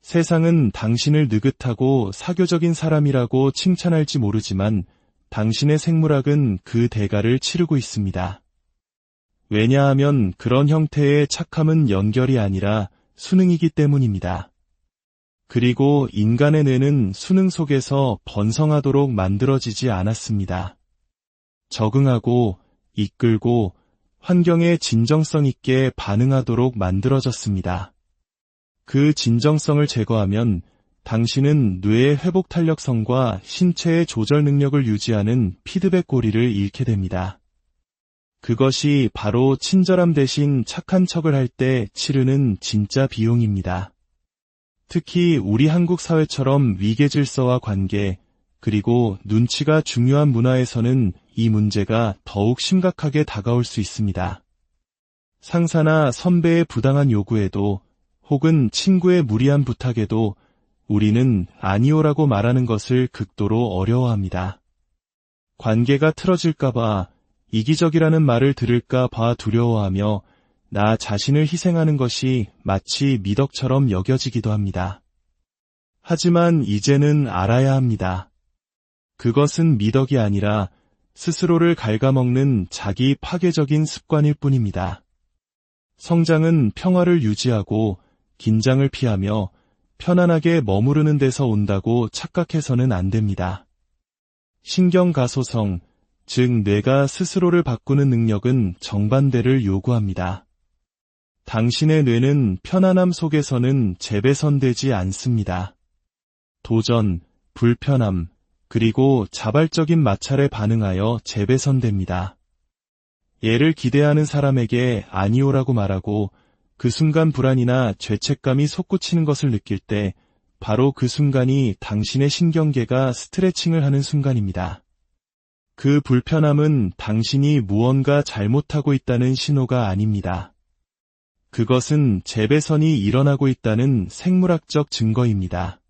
세상은 당신을 느긋하고 사교적인 사람이라고 칭찬할지 모르지만 당신의 생물학은 그 대가를 치르고 있습니다. 왜냐하면 그런 형태의 착함은 연결이 아니라 수능이기 때문입니다. 그리고 인간의 뇌는 수능 속에서 번성하도록 만들어지지 않았습니다. 적응하고 이끌고 환경에 진정성 있게 반응하도록 만들어졌습니다. 그 진정성을 제거하면 당신은 뇌의 회복 탄력성과 신체의 조절 능력을 유지하는 피드백 고리를 잃게 됩니다. 그것이 바로 친절함 대신 착한 척을 할 때 치르는 진짜 비용입니다. 특히 우리 한국 사회처럼 위계 질서와 관계, 그리고 눈치가 중요한 문화에서는 이 문제가 더욱 심각하게 다가올 수 있습니다. 상사나 선배의 부당한 요구에도 혹은 친구의 무리한 부탁에도 우리는 아니오라고 말하는 것을 극도로 어려워합니다. 관계가 틀어질까봐, 이기적이라는 말을 들을까 봐 두려워하며 나 자신을 희생하는 것이 마치 미덕처럼 여겨지기도 합니다. 하지만 이제는 알아야 합니다. 그것은 미덕이 아니라 스스로를 갉아먹는 자기 파괴적인 습관일 뿐입니다. 성장은 평화를 유지하고 긴장을 피하며 편안하게 머무르는 데서 온다고 착각해서는 안 됩니다. 신경가소성, 즉 뇌가 스스로를 바꾸는 능력은 정반대를 요구합니다. 당신의 뇌는 편안함 속에서는 재배선되지 않습니다. 도전, 불편함, 그리고 자발적인 마찰에 반응하여 재배선됩니다. 예를 기대하는 사람에게 아니오라고 말하고 그 순간 불안이나 죄책감이 솟구치는 것을 느낄 때 바로 그 순간이 당신의 신경계가 스트레칭을 하는 순간입니다. 그 불편함은 당신이 무언가 잘못하고 있다는 신호가 아닙니다. 그것은 재배선이 일어나고 있다는 생물학적 증거입니다.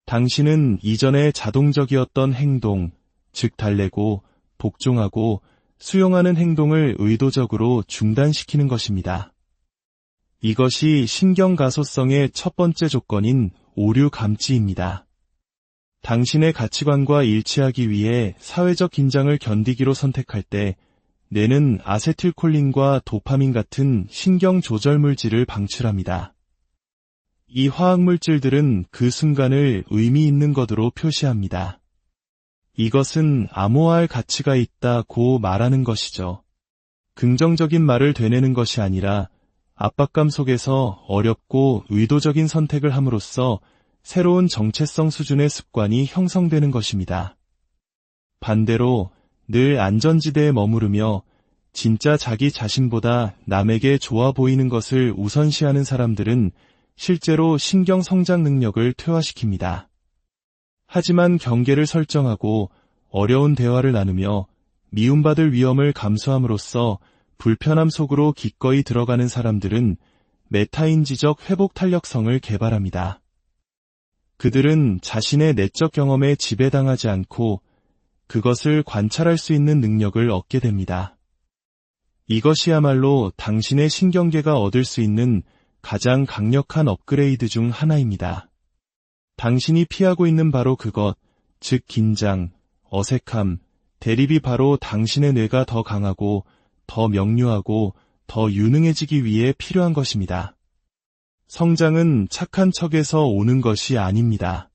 당신은 이전에 자동적이었던 행동, 즉 달래고, 복종하고, 수용하는 행동을 의도적으로 중단시키는 것입니다. 이것이 신경가소성의 첫 번째 조건인 오류 감지입니다. 당신의 가치관과 일치하기 위해 사회적 긴장을 견디기로 선택할 때 뇌는 아세틸콜린과 도파민 같은 신경 조절 물질을 방출합니다. 이 화학물질들은 그 순간을 의미 있는 것으로 표시합니다. 이것은 암호화할 가치가 있다고 말하는 것이죠. 긍정적인 말을 되뇌는 것이 아니라 압박감 속에서 어렵고 의도적인 선택을 함으로써 새로운 정체성 수준의 습관이 형성되는 것입니다. 반대로 늘 안전지대에 머무르며 진짜 자기 자신보다 남에게 좋아 보이는 것을 우선시하는 사람들은 실제로 신경 성장 능력을 퇴화시킵니다. 하지만 경계를 설정하고 어려운 대화를 나누며 미움받을 위험을 감수함으로써 불편함 속으로 기꺼이 들어가는 사람들은 메타인지적 회복 탄력성을 개발합니다. 그들은 자신의 내적 경험에 지배당하지 않고 그것을 관찰할 수 있는 능력을 얻게 됩니다. 이것이야말로 당신의 신경계가 얻을 수 있는 가장 강력한 업그레이드 중 하나입니다. 당신이 피하고 있는 바로 그것, 즉 긴장, 어색함, 대립이 바로 당신의 뇌가 더 강하고 더 명료하고 더 유능해지기 위해 필요한 것입니다. 성장은 착한 척에서 오는 것이 아닙니다.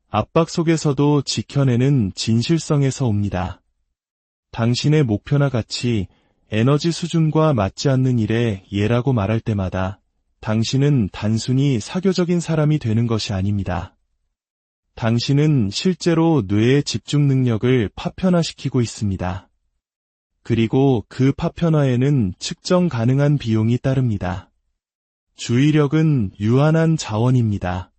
압박 속에서도 지켜내는 진실성에서 옵니다. 당신의 목표나 가치, 에너지 수준과 맞지 않는 일에 예라고 말할 때마다 당신은 단순히 사교적인 사람이 되는 것이 아닙니다. 당신은 실제로 뇌의 집중 능력을 파편화시키고 있습니다. 그리고 그 파편화에는 측정 가능한 비용이 따릅니다. 주의력은 유한한 자원입니다.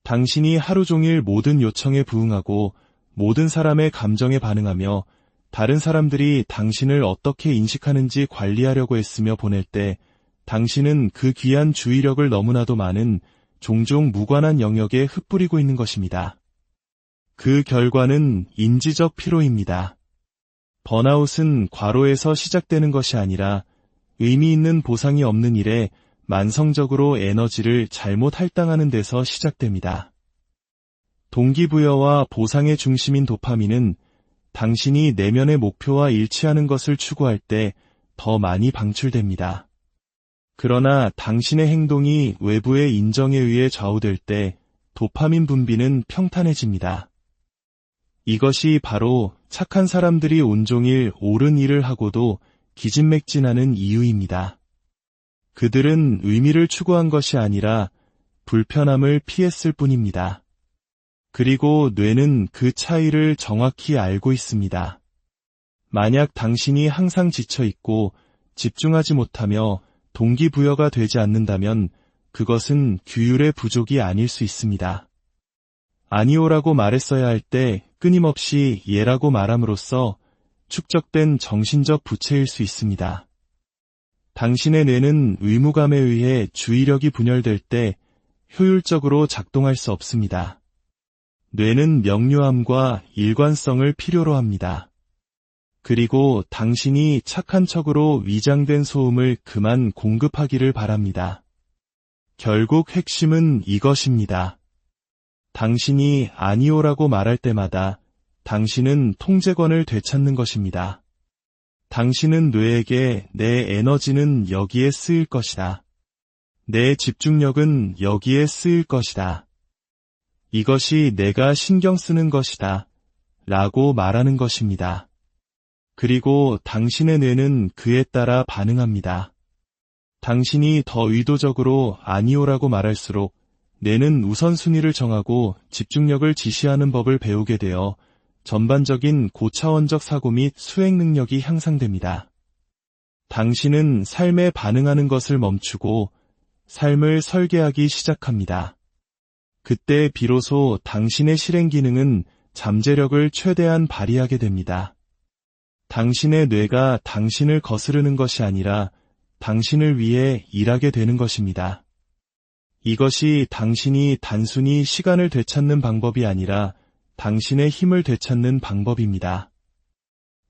당신이 하루 종일 모든 요청에 부응하고 모든 사람의 감정에 반응하며 다른 사람들이 당신을 어떻게 인식하는지 관리하려고 애쓰며 보낼 때 당신은 그 귀한 주의력을 너무나도 많은 종종 무관한 영역에 흩뿌리고 있는 것입니다. 그 결과는 인지적 피로입니다. 번아웃은 과로에서 시작되는 것이 아니라 의미 있는 보상이 없는 일에 만성적으로 에너지를 잘못 할당하는 데서 시작됩니다. 동기부여와 보상의 중심인 도파민은 당신이 내면의 목표와 일치하는 것을 추구할 때 더 많이 방출됩니다. 그러나 당신의 행동이 외부의 인정에 의해 좌우될 때 도파민 분비는 평탄해집니다. 이것이 바로 착한 사람들이 온종일 옳은 일을 하고도 기진맥진하는 이유입니다. 그들은 의미를 추구한 것이 아니라 불편함을 피했을 뿐입니다. 그리고 뇌는 그 차이를 정확히 알고 있습니다. 만약 당신이 항상 지쳐 있고 집중하지 못하며 동기부여가 되지 않는다면 그것은 규율의 부족이 아닐 수 있습니다. 아니오라고 말했어야 할 때 끊임없이 예라고 말함으로써 축적된 정신적 부채일 수 있습니다. 당신의 뇌는 의무감에 의해 주의력이 분열될 때 효율적으로 작동할 수 없습니다. 뇌는 명료함과 일관성을 필요로 합니다. 그리고 당신이 착한 척으로 위장된 소음을 그만 공급하기를 바랍니다. 결국 핵심은 이것입니다. 당신이 아니오라고 말할 때마다 당신은 통제권을 되찾는 것입니다. 당신은 뇌에게 내 에너지는 여기에 쓰일 것이다. 내 집중력은 여기에 쓰일 것이다. 이것이 내가 신경 쓰는 것이다. 라고 말하는 것입니다. 그리고 당신의 뇌는 그에 따라 반응합니다. 당신이 더 의도적으로 아니오라고 말할수록 뇌는 우선순위를 정하고 집중력을 지시하는 법을 배우게 되어 전반적인 고차원적 사고 및 수행 능력이 향상됩니다. 당신은 삶에 반응하는 것을 멈추고 삶을 설계하기 시작합니다. 그때 비로소 당신의 실행 기능은 잠재력을 최대한 발휘하게 됩니다. 당신의 뇌가 당신을 거스르는 것이 아니라 당신을 위해 일하게 되는 것입니다. 이것이 당신이 단순히 시간을 되찾는 방법이 아니라 당신의 힘을 되찾는 방법입니다.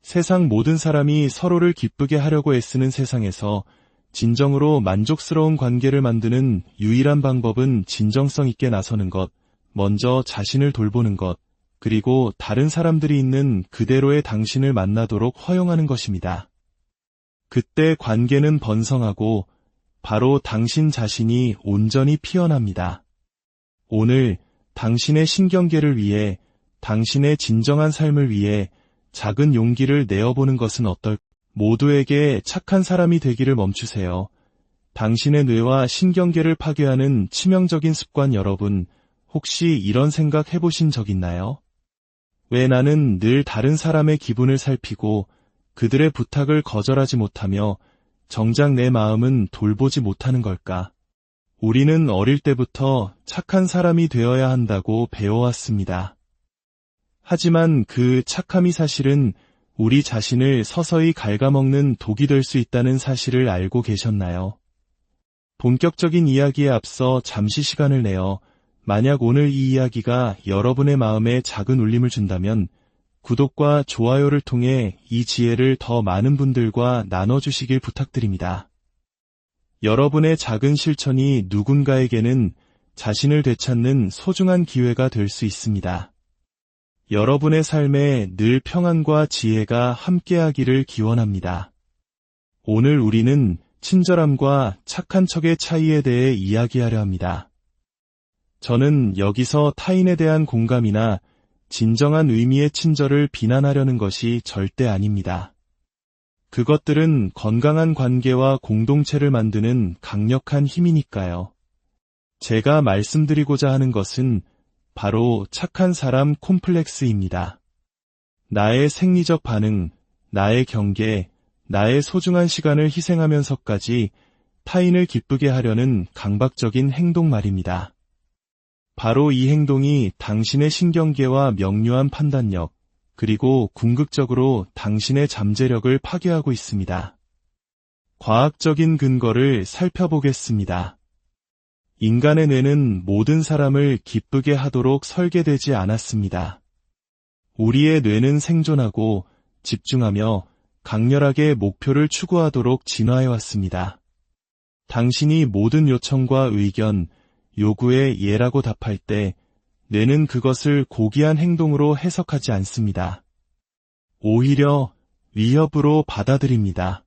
세상 모든 사람이 서로를 기쁘게 하려고 애쓰는 세상에서 진정으로 만족스러운 관계를 만드는 유일한 방법은 진정성 있게 나서는 것, 먼저 자신을 돌보는 것, 그리고 다른 사람들이 있는 그대로의 당신을 만나도록 허용하는 것입니다. 그때 관계는 번성하고 바로 당신 자신이 온전히 피어납니다. 오늘 당신의 신경계를 위해, 당신의 진정한 삶을 위해 작은 용기를 내어보는 것은 어떨까요? 모두에게 착한 사람이 되기를 멈추세요. 당신의 뇌와 신경계를 파괴하는 치명적인 습관 여러분, 혹시 이런 생각 해보신 적 있나요? 왜 나는 늘 다른 사람의 기분을 살피고 그들의 부탁을 거절하지 못하며 정작 내 마음은 돌보지 못하는 걸까? 우리는 어릴 때부터 착한 사람이 되어야 한다고 배워왔습니다. 하지만 그 착함이 사실은 우리 자신을 서서히 갉아먹는 독이 될 수 있다는 사실을 알고 계셨나요? 본격적인 이야기에 앞서 잠시 시간을 내어 만약 오늘 이 이야기가 여러분의 마음에 작은 울림을 준다면 구독과 좋아요를 통해 이 지혜를 더 많은 분들과 나눠주시길 부탁드립니다. 여러분의 작은 실천이 누군가에게는 자신을 되찾는 소중한 기회가 될 수 있습니다. 여러분의 삶에 늘 평안과 지혜가 함께하기를 기원합니다. 오늘 우리는 친절함과 착한 척의 차이에 대해 이야기하려 합니다. 저는 여기서 타인에 대한 공감이나 진정한 의미의 친절을 비난하려는 것이 절대 아닙니다. 그것들은 건강한 관계와 공동체를 만드는 강력한 힘이니까요. 제가 말씀드리고자 하는 것은 바로 착한 사람 콤플렉스입니다. 나의 생리적 반응, 나의 경계, 나의 소중한 시간을 희생하면서까지 타인을 기쁘게 하려는 강박적인 행동 말입니다. 바로 이 행동이 당신의 신경계와 명료한 판단력, 그리고 궁극적으로 당신의 잠재력을 파괴하고 있습니다. 과학적인 근거를 살펴보겠습니다. 인간의 뇌는 모든 사람을 기쁘게 하도록 설계되지 않았습니다. 우리의 뇌는 생존하고 집중하며 강렬하게 목표를 추구하도록 진화해왔습니다. 당신이 모든 요청과 의견, 요구에 예라고 답할 때 뇌는 그것을 고귀한 행동으로 해석하지 않습니다. 오히려 위협으로 받아들입니다.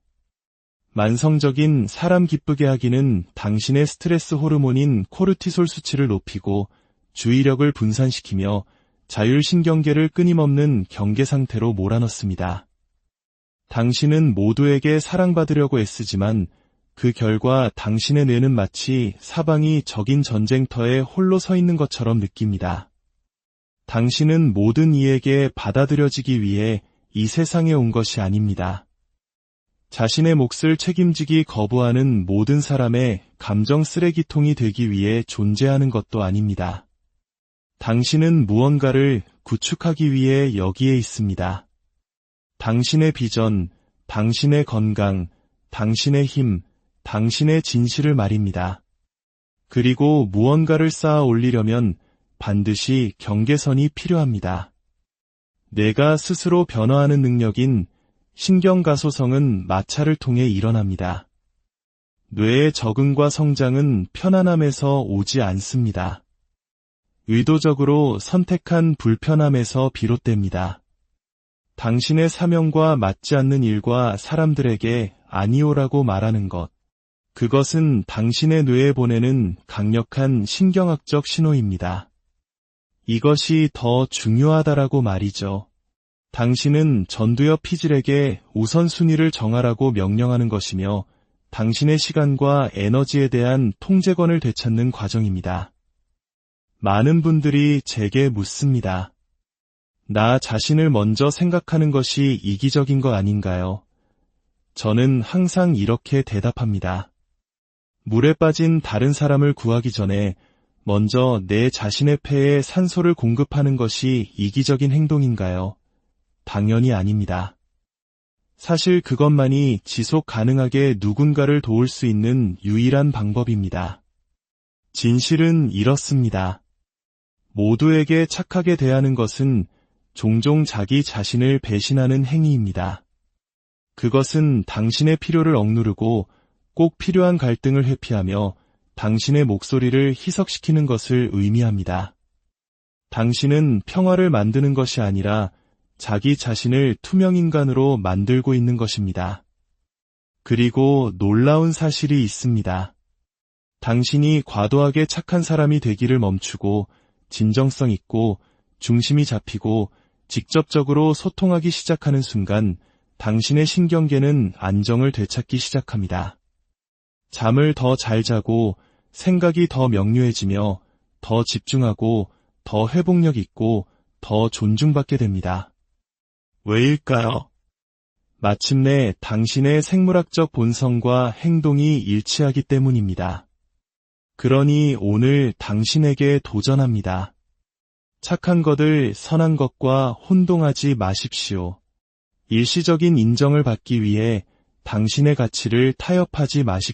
만성적인 사람 기쁘게 하기는 당신의 스트레스 호르몬인 코르티솔 수치를 높이고 주의력을 분산시키며 자율신경계를 끊임없는 경계 상태로 몰아넣습니다. 당신은 모두에게 사랑받으려고 애쓰지만 그 결과 당신의 뇌는 마치 사방이 적인 전쟁터에 홀로 서 있는 것처럼 느낍니다. 당신은 모든 이에게 받아들여지기 위해 이 세상에 온 것이 아닙니다. 자신의 몫을 책임지기 거부하는 모든 사람의 감정 쓰레기통이 되기 위해 존재하는 것도 아닙니다. 당신은 무언가를 구축하기 위해 여기에 있습니다. 당신의 비전, 당신의 건강, 당신의 힘, 당신의 진실을 말입니다. 그리고 무언가를 쌓아 올리려면 반드시 경계선이 필요합니다. 뇌가 스스로 변화하는 능력인 신경가소성은 마찰을 통해 일어납니다. 뇌의 적응과 성장은 편안함에서 오지 않습니다. 의도적으로 선택한 불편함에서 비롯됩니다. 당신의 사명과 맞지 않는 일과 사람들에게 아니오라고 말하는 것, 그것은 당신의 뇌에 보내는 강력한 신경학적 신호입니다. 이것이 더 중요하다라고 말이죠. 당신은 전두엽 피질에게 우선순위를 정하라고 명령하는 것이며 당신의 시간과 에너지에 대한 통제권을 되찾는 과정입니다. 많은 분들이 제게 묻습니다. 나 자신을 먼저 생각하는 것이 이기적인 거 아닌가요? 저는 항상 이렇게 대답합니다. 물에 빠진 다른 사람을 구하기 전에 먼저 내 자신의 폐에 산소를 공급하는 것이 이기적인 행동인가요? 당연히 아닙니다. 사실 그것만이 지속 가능하게 누군가를 도울 수 있는 유일한 방법입니다. 진실은 이렇습니다. 모두에게 착하게 대하는 것은 종종 자기 자신을 배신하는 행위입니다. 그것은 당신의 필요를 억누르고 꼭 필요한 갈등을 회피하며 당신의 목소리를 희석시키는 것을 의미합니다. 당신은 평화를 만드는 것이 아니라 자기 자신을 투명인간으로 만들고 있는 것입니다. 그리고 놀라운 사실이 있습니다. 당신이 과도하게 착한 사람이 되기를 멈추고 진정성 있고 중심이 잡히고 직접적으로 소통하기 시작하는 순간 당신의 신경계는 안정을 되찾기 시작합니다. 잠을 더 잘 자고 생각이 더 명료해지며 더 집중하고 더 회복력 있고 더 존중받게 됩니다. 왜일까요? 마침내 당신의 생물학적 본성과 행동이 일치하기 때문입니다. 그러니 오늘 당신에게 도전합니다. 착한 것들, 선한 것과 혼동하지 마십시오. 일시적인 인정을 받기 위해 당신의 가치를 타협하지 마십시오.